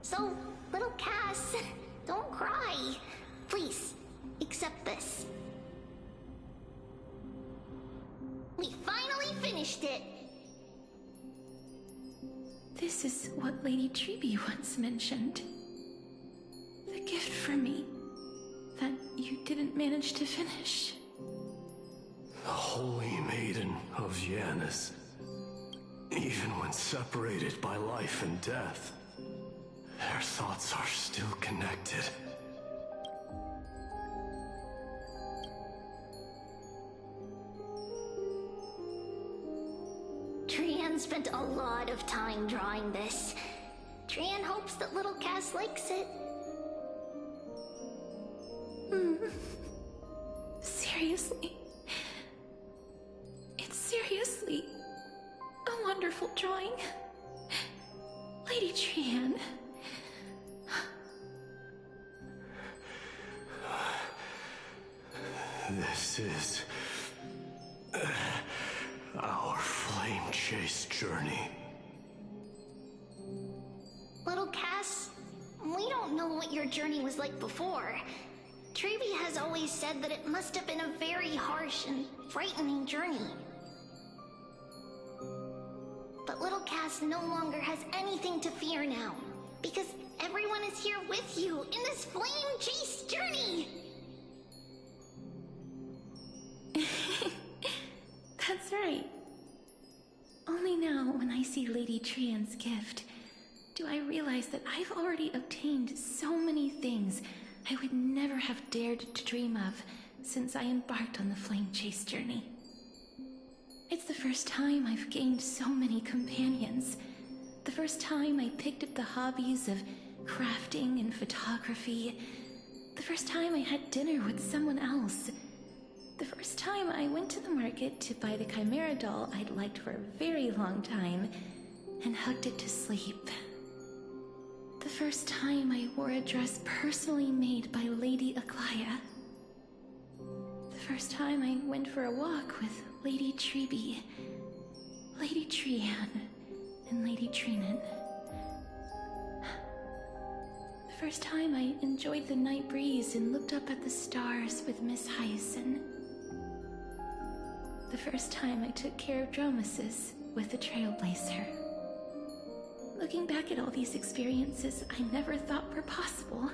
So, little Cass, don't cry. Please, accept this. We finally finished it! This is what Lady Trevi once mentioned. The gift for me that you didn't manage to finish. The Holy Maiden of Janus. Even when separated by life and death, their thoughts are still connected. Trian spent a lot of time drawing this. Trian hopes that little Cass likes it. Seriously? It's seriously a wonderful drawing. Lady Trian. This is our flame chase journey. Little Cass, we don't know what your journey was like before. Trevi has always said that it must have been a very harsh and frightening journey. But little Cass no longer has anything to fear now, because everyone is here with you in this flame chase journey! That's right. Only now, when I see Lady Trian's gift, do I realize that I've already obtained so many things I would never have dared to dream of since I embarked on the flame chase journey. It's the first time I've gained so many companions. The first time I picked up the hobbies of crafting and photography. The first time I had dinner with someone else. The first time I went to the market to buy the Chimera doll I'd liked for a very long time and hugged it to sleep. The first time I wore a dress personally made by Lady Aglaya. The first time I went for a walk with Lady Trevi, Lady Trian, and Lady Trinan. The first time I enjoyed the night breeze and looked up at the stars with Miss Hyson. The first time I took care of Dromesis with the Trailblazer. Looking back at all these experiences I never thought were possible,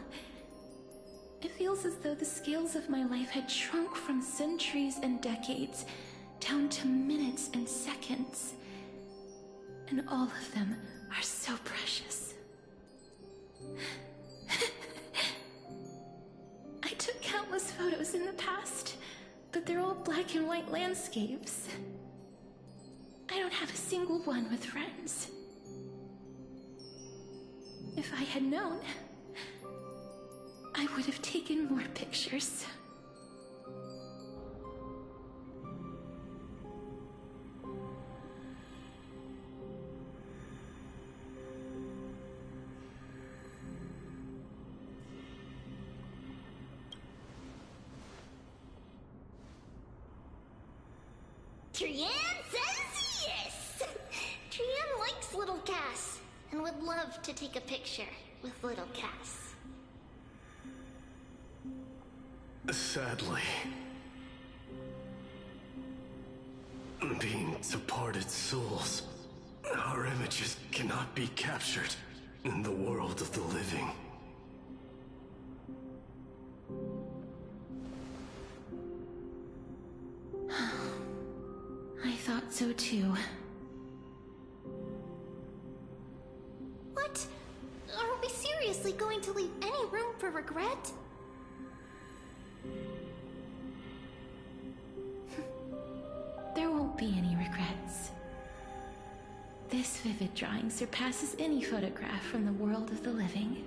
it feels as though the scales of my life had shrunk from centuries and decades down to minutes and seconds. And all of them are so precious. I took countless photos in the past, but they're all black and white landscapes. I don't have a single one with friends. If I had known, I would have taken more pictures. Trian says yes! Trian likes little Cass and would love to take a picture with little Cass. Sadly, being departed souls, our images cannot be captured in the world of the living. I thought so too. What? Are we seriously going to leave any room for regret? There won't be any regrets. This vivid drawing surpasses any photograph from the world of the living.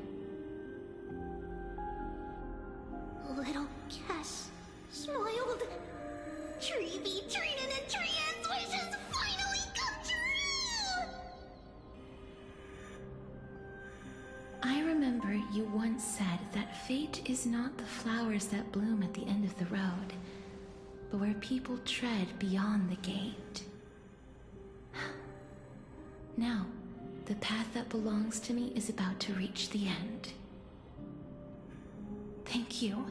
Little Cass smiled. Trevi you once said that fate is not the flowers that bloom at the end of the road, but where people tread beyond the gate. Now, the path that belongs to me is about to reach the end. Thank you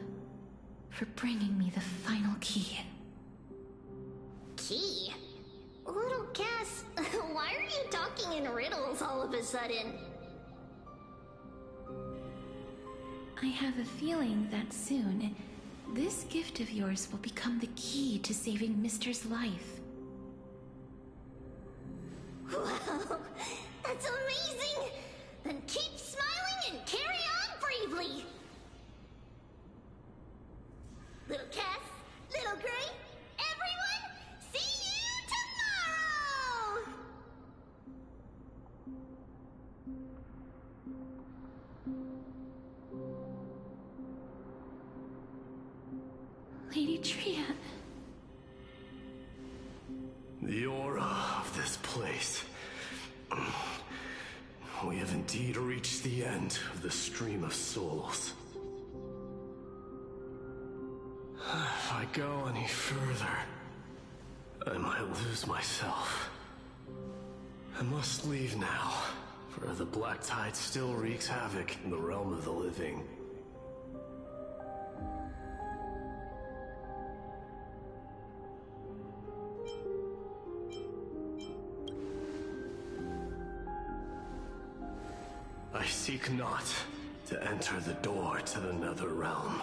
for bringing me the final key. Key? Little Cass, why are you talking in riddles all of a sudden? I have a feeling that soon, this gift of yours will become the key to saving Mister's life. Wow, that's amazing! Then keep smiling and carry on bravely! Little Cass, Little Gray, everyone, see you tomorrow! Lady Tria. The aura of this place. We have indeed reached the end of the stream of souls. If I go any further, I might lose myself. I must leave now, for the black tide still wreaks havoc in the realm of the living. I seek not to enter the door to the nether realm.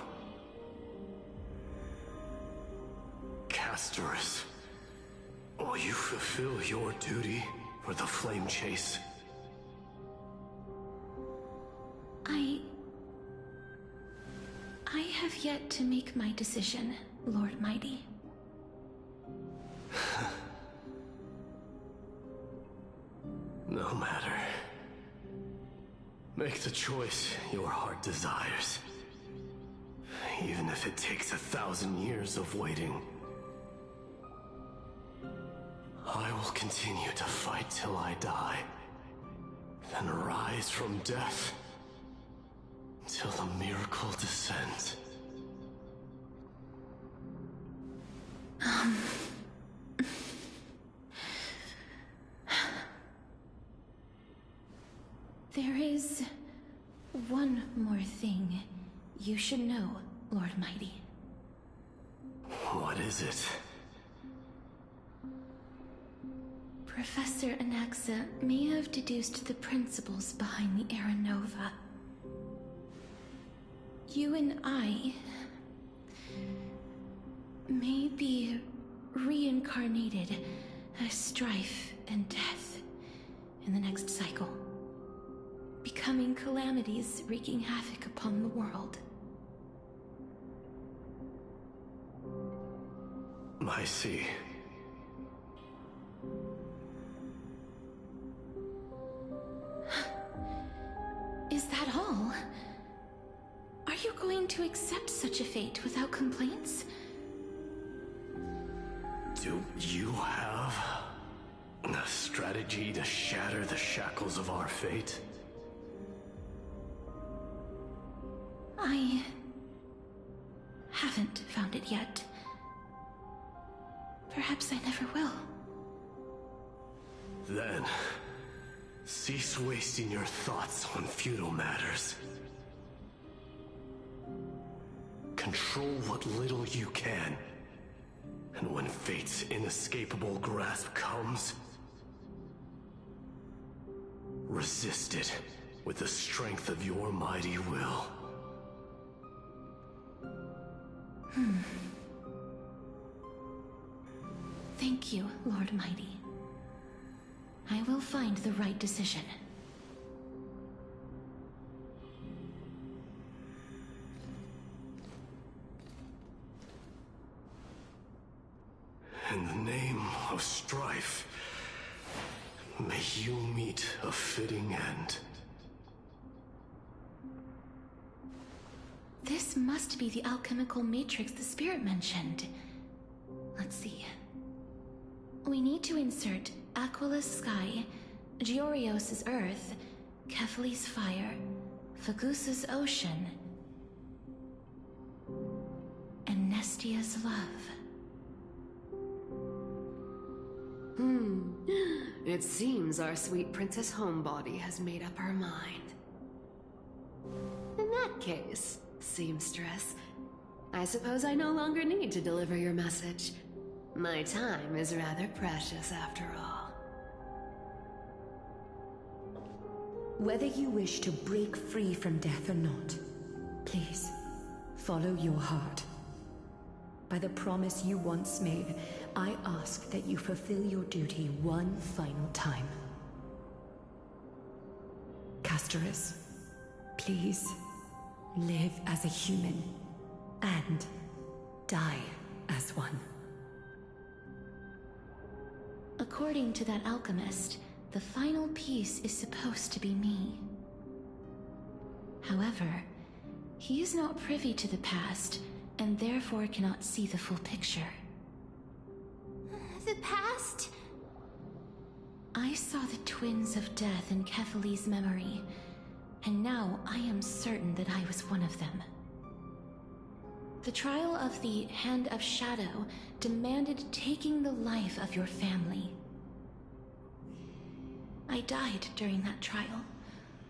Amphoreus, will you fulfill your duty for the flame chase? I have yet to make my decision, Lord Mighty. No matter. Make the choice your heart desires. Even if it takes 1,000 years of waiting. I will continue to fight till I die. Then rise from death till the miracle descends. There is one more thing you should know, Lord Mighty. What is it? Professor Anaxa may have deduced the principles behind the Era Nova. You and I may be reincarnated as strife and death in the next cycle, becoming calamities wreaking havoc upon the world. I see. Is that all? Are you going to accept such a fate without complaints? Do you have a strategy to shatter the shackles of our fate? I haven't found it yet. Perhaps I never will. Then, cease wasting your thoughts on futile matters. Control what little you can. And when fate's inescapable grasp comes, resist it with the strength of your mighty will. Thank you, Lord Mighty. I will find the right decision. In the name of strife, may you meet a fitting end. This must be the alchemical matrix the spirit mentioned. Let's see. We need to insert Aquila's sky, Georios' earth, Kephali's fire, Fagusa's ocean, and Nestia's love. It seems our sweet Princess Homebody has made up her mind. In that case, seamstress, I suppose I no longer need to deliver your message. My time is rather precious after all. Whether you wish to break free from death or not, please, follow your heart. By the promise you once made, I ask that you fulfill your duty one final time. Castorus, please, live as a human, and die as one. According to that alchemist, the final piece is supposed to be me. However, he is not privy to the past, and therefore cannot see the full picture. The past? I saw the twins of death in Kethali's memory, and now I am certain that I was one of them. The trial of the Hand of Shadow demanded taking the life of your family. I died during that trial,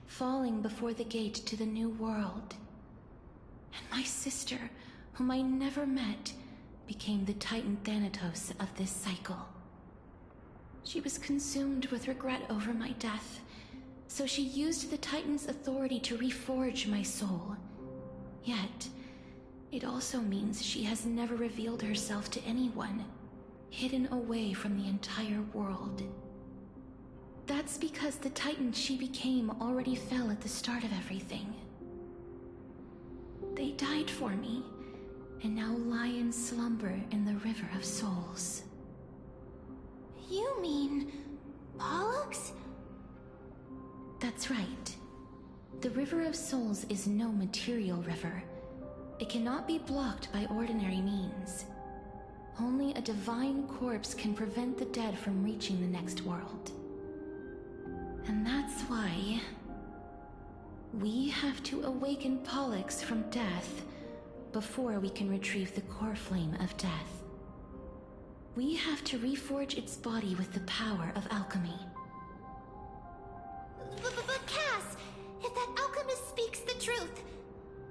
falling before the gate to the new world. And my sister, whom I never met, became the Titan Thanatos of this cycle. She was consumed with regret over my death, so she used the Titan's authority to reforge my soul. Yet, it also means she has never revealed herself to anyone, hidden away from the entire world. That's because the Titan she became already fell at the start of everything. They died for me, and now lie in slumber in the River of Souls. You mean... Pollux? That's right. The River of Souls is no material river. It cannot be blocked by ordinary means. Only a divine corpse can prevent the dead from reaching the next world. And that's why... we have to awaken Pollux from death before we can retrieve the core flame of death. We have to reforge its body with the power of alchemy. But Cass, if that alchemist speaks the truth,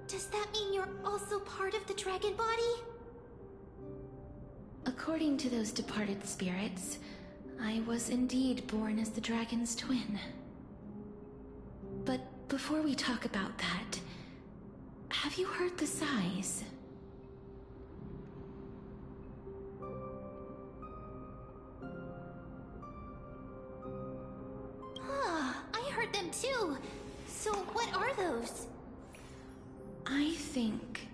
does that mean you're also part of the dragon body? According to those departed spirits, I was indeed born as the dragon's twin. But before we talk about that, have you heard the sighs? I heard them too. So what are those? I think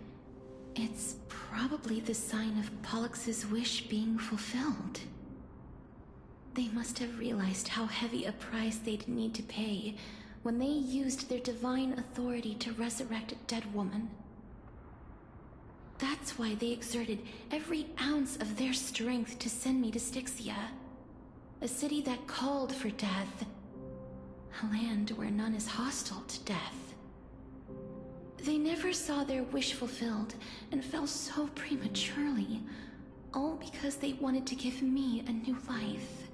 it's probably the sign of Pollux's wish being fulfilled. They must have realized how heavy a price they'd need to pay when they used their divine authority to resurrect a dead woman. That's why they exerted every ounce of their strength to send me to Styxia, a city that called for death, a land where none is hostile to death. They never saw their wish fulfilled and fell so prematurely, all because they wanted to give me a new life.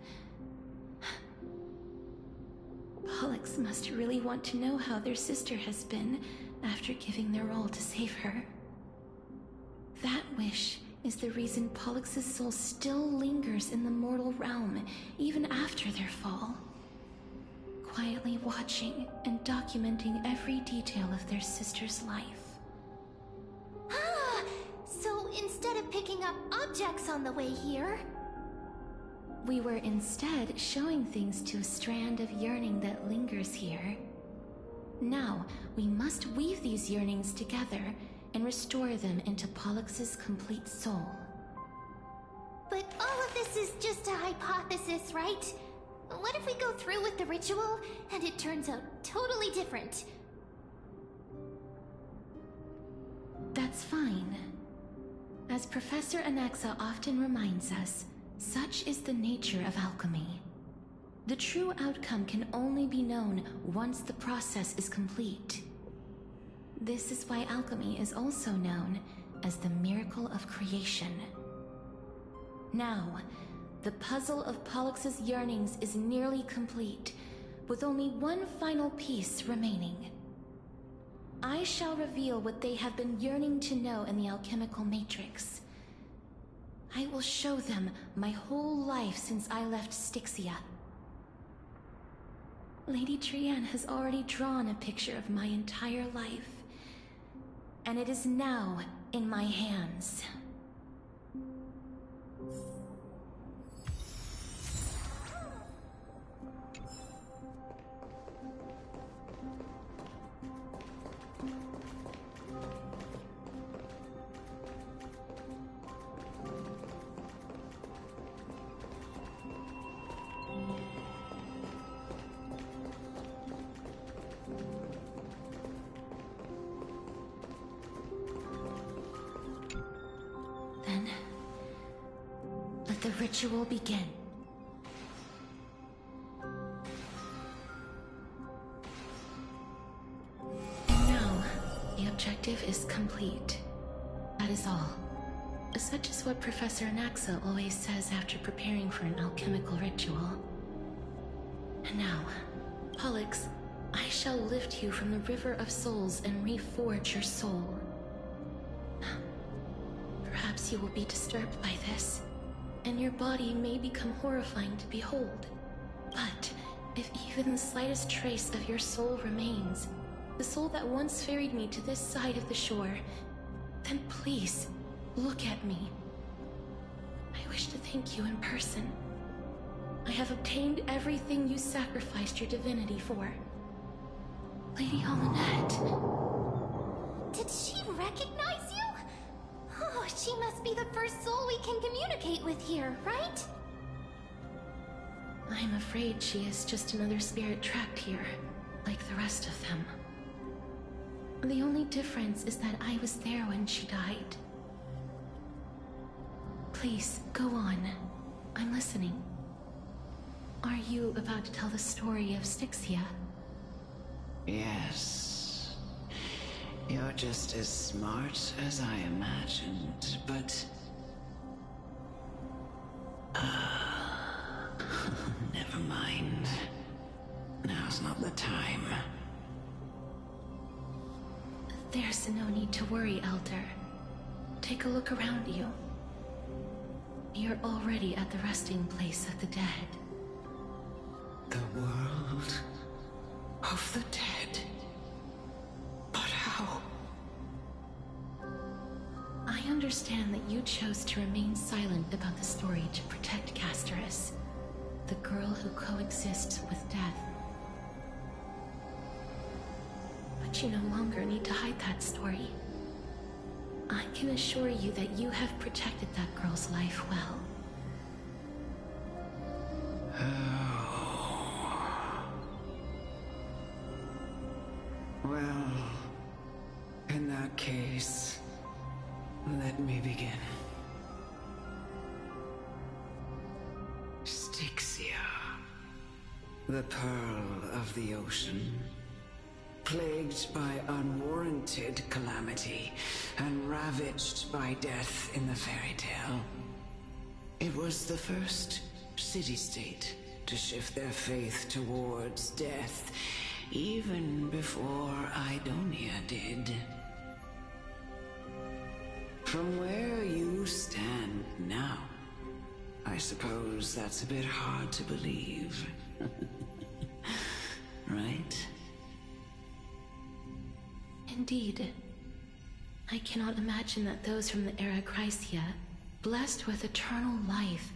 Pollux must really want to know how their sister has been after giving their all to save her. That wish is the reason Pollux's soul still lingers in the mortal realm even after their fall, quietly watching and documenting every detail of their sister's life. Ah! So instead of picking up objects on the way here... We were instead showing things to a strand of yearning that lingers here. Now, we must weave these yearnings together and restore them into Pollux's complete soul. But all of this is just a hypothesis, right? What if we go through with the ritual and it turns out totally different? That's fine. As Professor Anaxa often reminds us, such is the nature of alchemy. The true outcome can only be known once the process is complete. This is why alchemy is also known as the miracle of creation. Now, the puzzle of Pollux's yearnings is nearly complete, with only one final piece remaining. I shall reveal what they have been yearning to know in the alchemical matrix. I will show them my whole life since I left Styxia. Lady Trianne has already drawn a picture of my entire life, and it is now in my hands. Then, let the ritual begin. Now, the objective is complete. That is all. Such is what Professor Anaxa always says after preparing for an alchemical ritual. And now, Pollux, I shall lift you from the river of souls and reforge your soul. Perhaps you will be disturbed by this, and your body may become horrifying to behold. But if even the slightest trace of your soul remains, the soul that once ferried me to this side of the shore, then please, look at me. I wish to thank you in person. I have obtained everything you sacrificed your divinity for. Lady Amunet. Did she recognize you? Oh, she must be the first soul we can communicate with here, right? I'm afraid she is just another spirit trapped here, like the rest of them. The only difference is that I was there when she died. Please, go on. I'm listening. Are you about to tell the story of Styxia? Yes. You're just as smart as I imagined, but... never mind. Now's not the time. There's no need to worry, Elder. Take a look around you. You're already at the resting place of the dead. The world of the dead? But how? I understand that you chose to remain silent about the story to protect Castorus, the girl who coexists with death. But you no longer need to hide that story. I can assure you that you have protected that girl's life well. Well, in that case, let me begin. Styxia, the pearl of the ocean, plagued by unwarranted calamity and ravaged by death in the fairy tale. It was the first city-state to shift their faith towards death, even before Idonia did. From where you stand now, I suppose that's a bit hard to believe. Right? Indeed. I cannot imagine that those from the Era Chrysia, blessed with eternal life,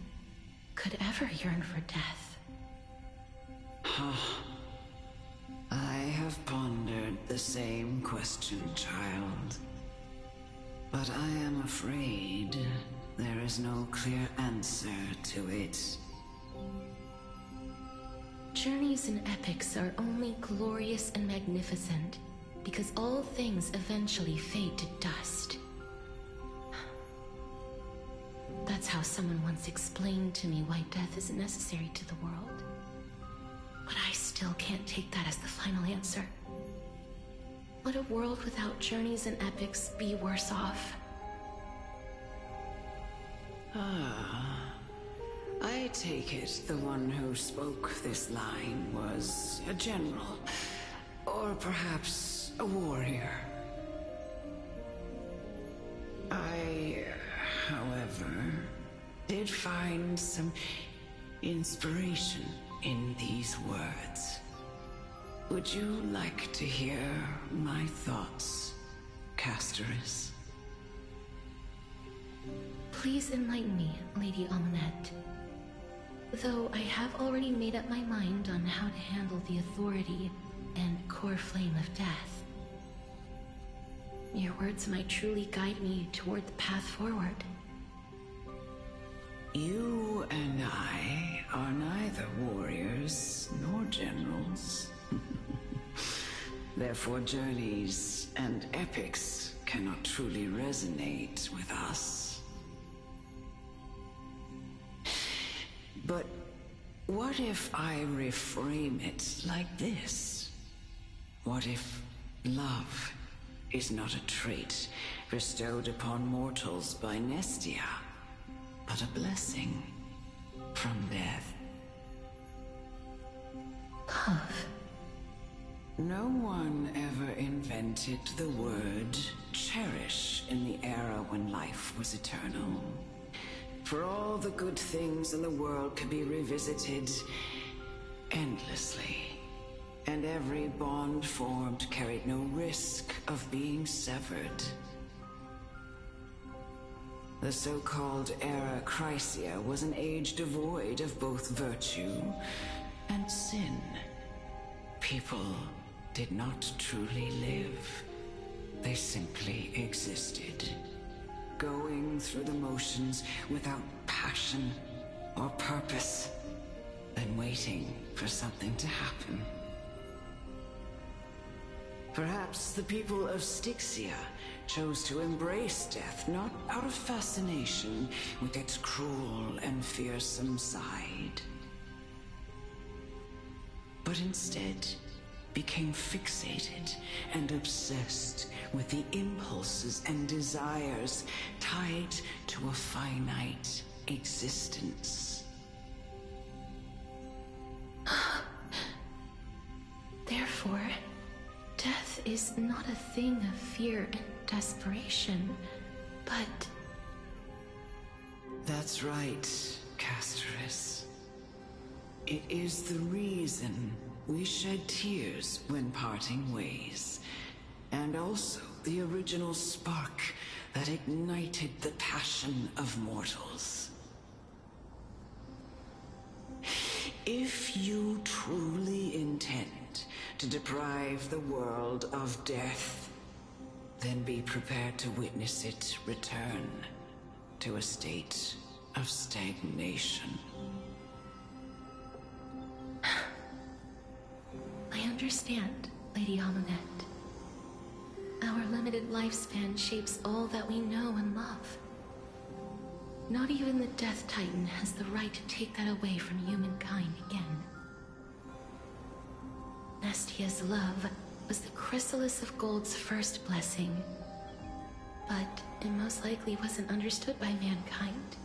could ever yearn for death. I have pondered the same question, child. But I am afraid there is no clear answer to it. Journeys and epics are only glorious and magnificent because all things eventually fade to dust. That's how someone once explained to me why death is necessary to the world. But I still can't take that as the final answer. Would a world without journeys and epics be worse off? I take it the one who spoke this line was a general, or perhaps a warrior. I, however, did find some inspiration in these words. Would you like to hear my thoughts, Castorus? Please enlighten me, Lady Amunet. Though I have already made up my mind on how to handle the authority and core flame of death. Your words might truly guide me toward the path forward. You and I are neither warriors nor generals. Therefore, journeys and epics cannot truly resonate with us. But what if I reframe it like this? What if love is not a trait bestowed upon mortals by Nestia, but a blessing from death? Love. No one ever invented the word cherish in the era when life was eternal. For all the good things in the world could be revisited endlessly, and every bond formed carried no risk of being severed. The so-called Era Chrysia was an age devoid of both virtue and sin. People did not truly live. They simply existed, going through the motions without passion or purpose, then waiting for something to happen. Perhaps the people of Styxia chose to embrace death not out of fascination with its cruel and fearsome side, but instead became fixated and obsessed with the impulses and desires tied to a finite existence. Therefore, death is not a thing of fear and desperation, but... That's right, Castorus. It is the reason we shed tears when parting ways, and also the original spark that ignited the passion of mortals. If you truly intend to deprive the world of death, then be prepared to witness it return to a state of stagnation. I understand, Lady Amunet. Our limited lifespan shapes all that we know and love. Not even the Death Titan has the right to take that away from humankind again. Nestia's love was the chrysalis of Gold's first blessing, but it most likely wasn't understood by mankind.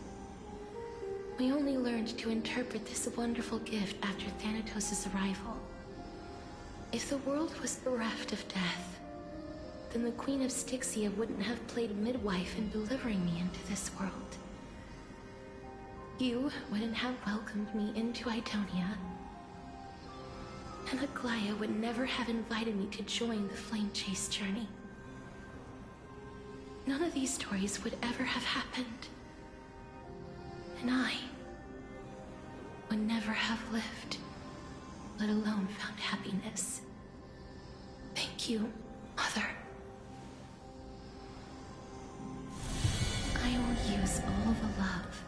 We only learned to interpret this wonderful gift after Thanatos' arrival. If the world was bereft of death, then the Queen of Styxia wouldn't have played midwife in delivering me into this world. You wouldn't have welcomed me into Idonia, and Aglaya would never have invited me to join the Flame Chase journey. None of these stories would ever have happened, and I would never have lived, let alone found happiness. Thank you, Mother. I will use all the love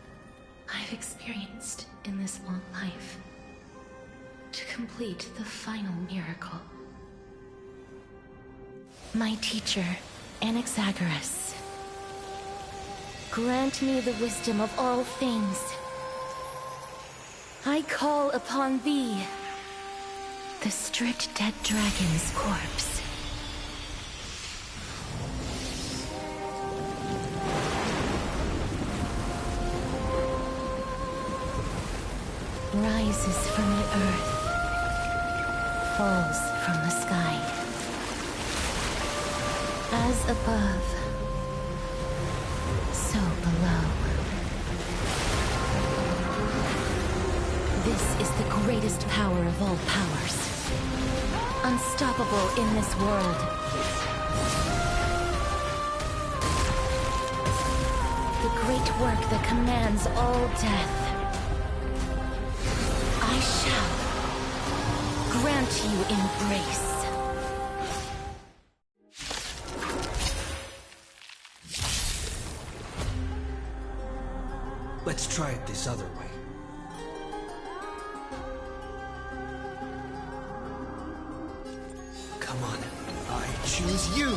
I've experienced in this long life to complete the final miracle. My teacher, Anaxagoras, grant me the wisdom of all things. I call upon thee, the stripped dead dragon's corpse. rises from the earth, falls from the sky. As above, so below. This is the greatest power of all powers. Unstoppable in this world. The great work that commands all death. I shall grant you embrace. Let's try it this other way. Come on, I choose you!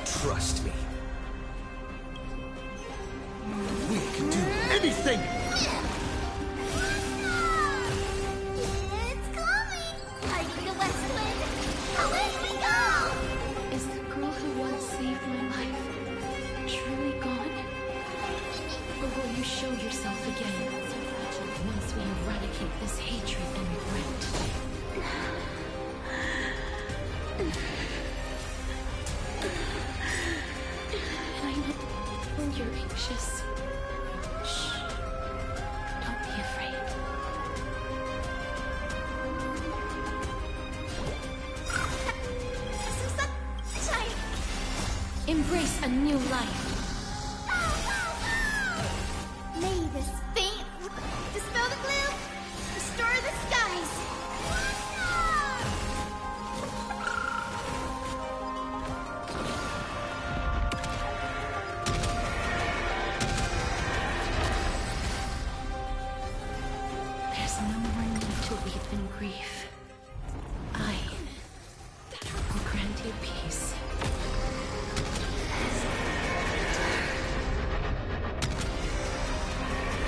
Trust me. We can do anything! It's coming! Fighting the west wind! Away we go! Is the girl who once saved my life truly gone? Or will you show yourself again once we eradicate this hatred and regret? And I know you're anxious. Shh. Don't be afraid. Embrace a new life. May this faint dispel the gloom, restore the skies. There's no more need to weep in grief. I will grant you peace.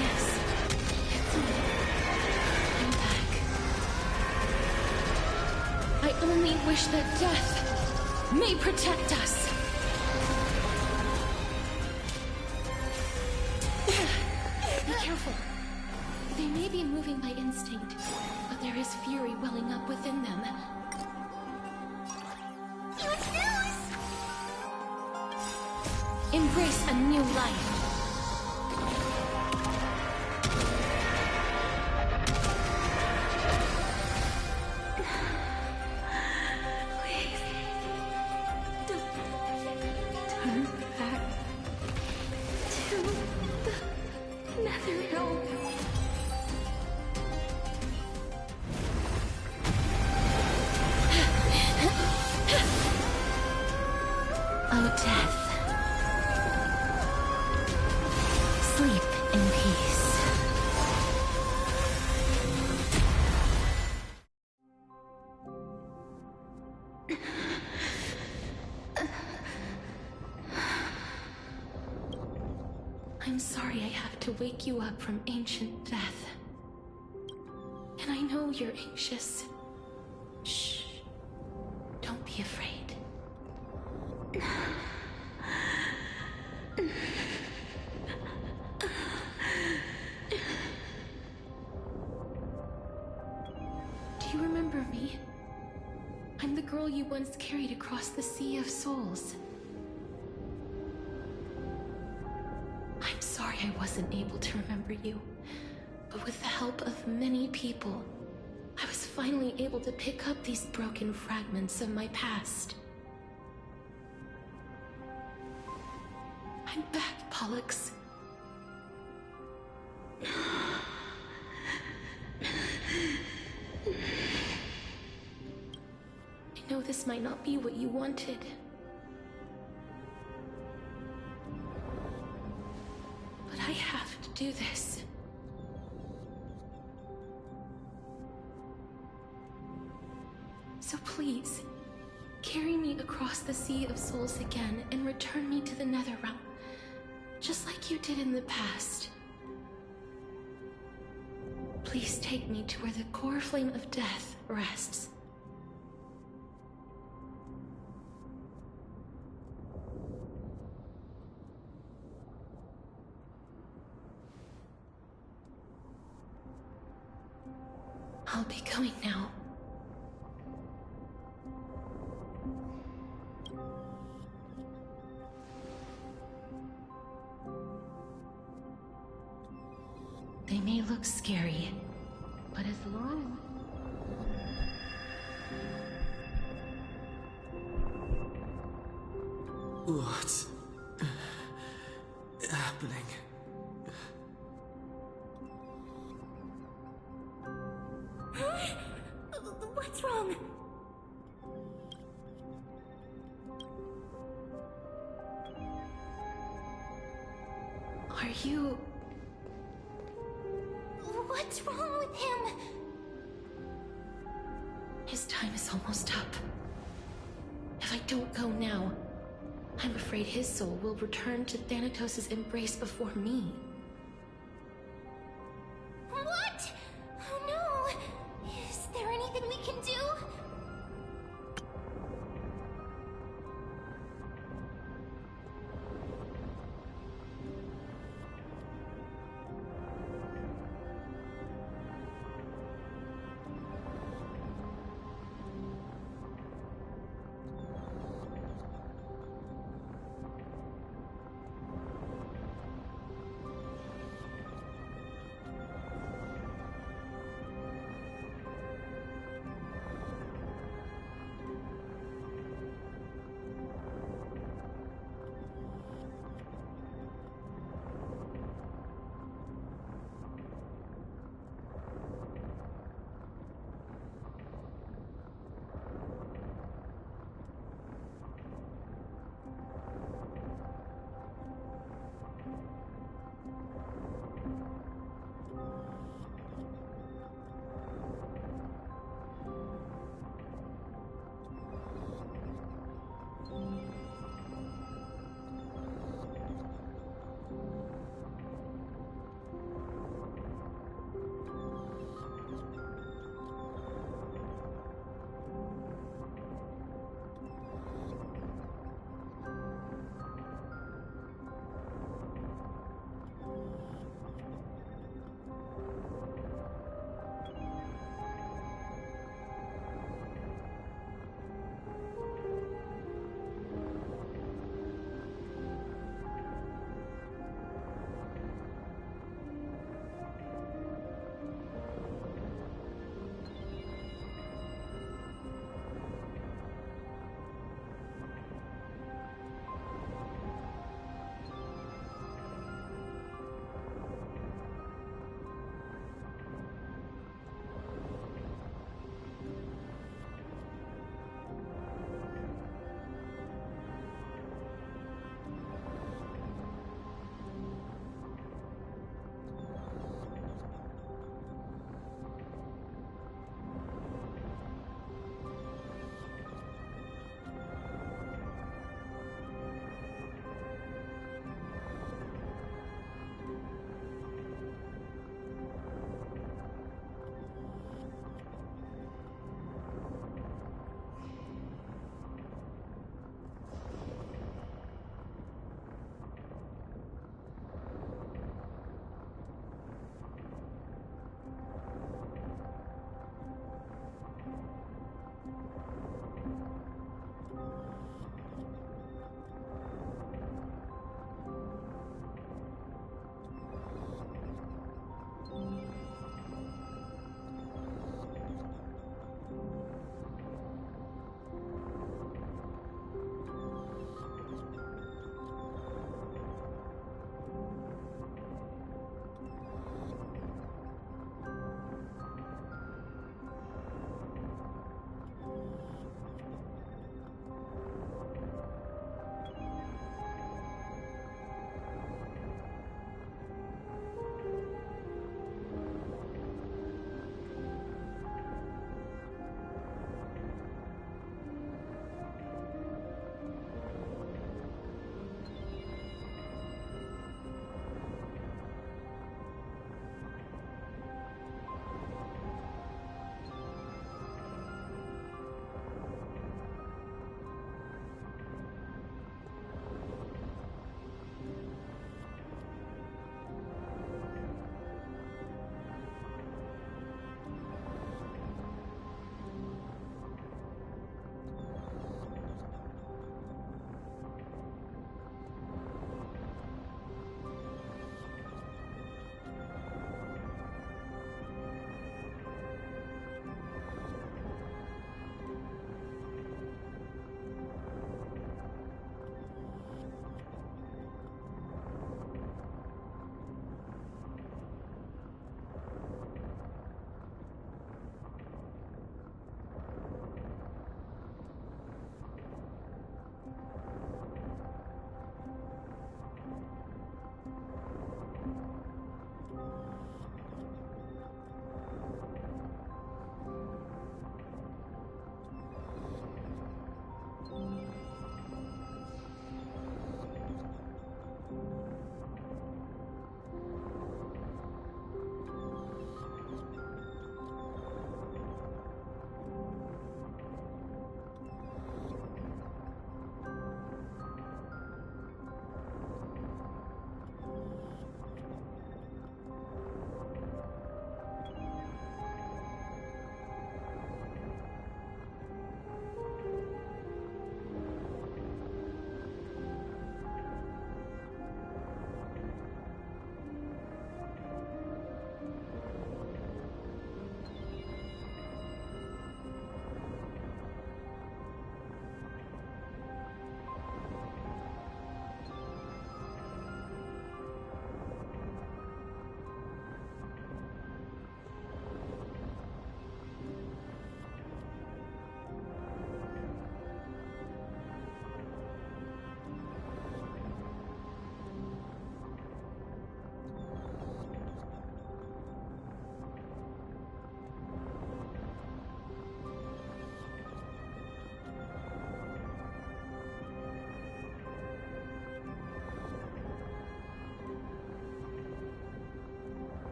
Yes, it's me. I'm back. I only wish that death may protect us. Be careful. They may be moving by instinct, but there is fury welling up within them. Huge news! Embrace a new life. Please, don't turn back to the nether realm. Oh, death. Sleep in peace. I'm sorry I have to wake you up from ancient death. And I know you're anxious. Shh. Don't be afraid. Do you remember me? I'm the girl you once carried across the Sea of Souls. I'm sorry I wasn't able to remember you, but with the help of many people, I was finally able to pick up these broken fragments of my past. I'm back, Pollux. I know this might not be what you wanted. But I have to do this. So please, carry me across the Sea of Souls again and return me to the Netherrealm, just like you did in the past. Please take me to where the core flame of death rests. I'll be going now. They may look scary, but as long... What's happening? What's wrong? Are you... What's wrong with him? His time is almost up. If I don't go now, I'm afraid his soul will return to Thanatos' embrace before me. What? Oh no! Is there anything we can do?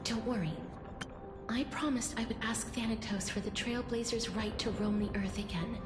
Don't worry. I promised I would ask Thanatos for the Trailblazers' right to roam the Earth again.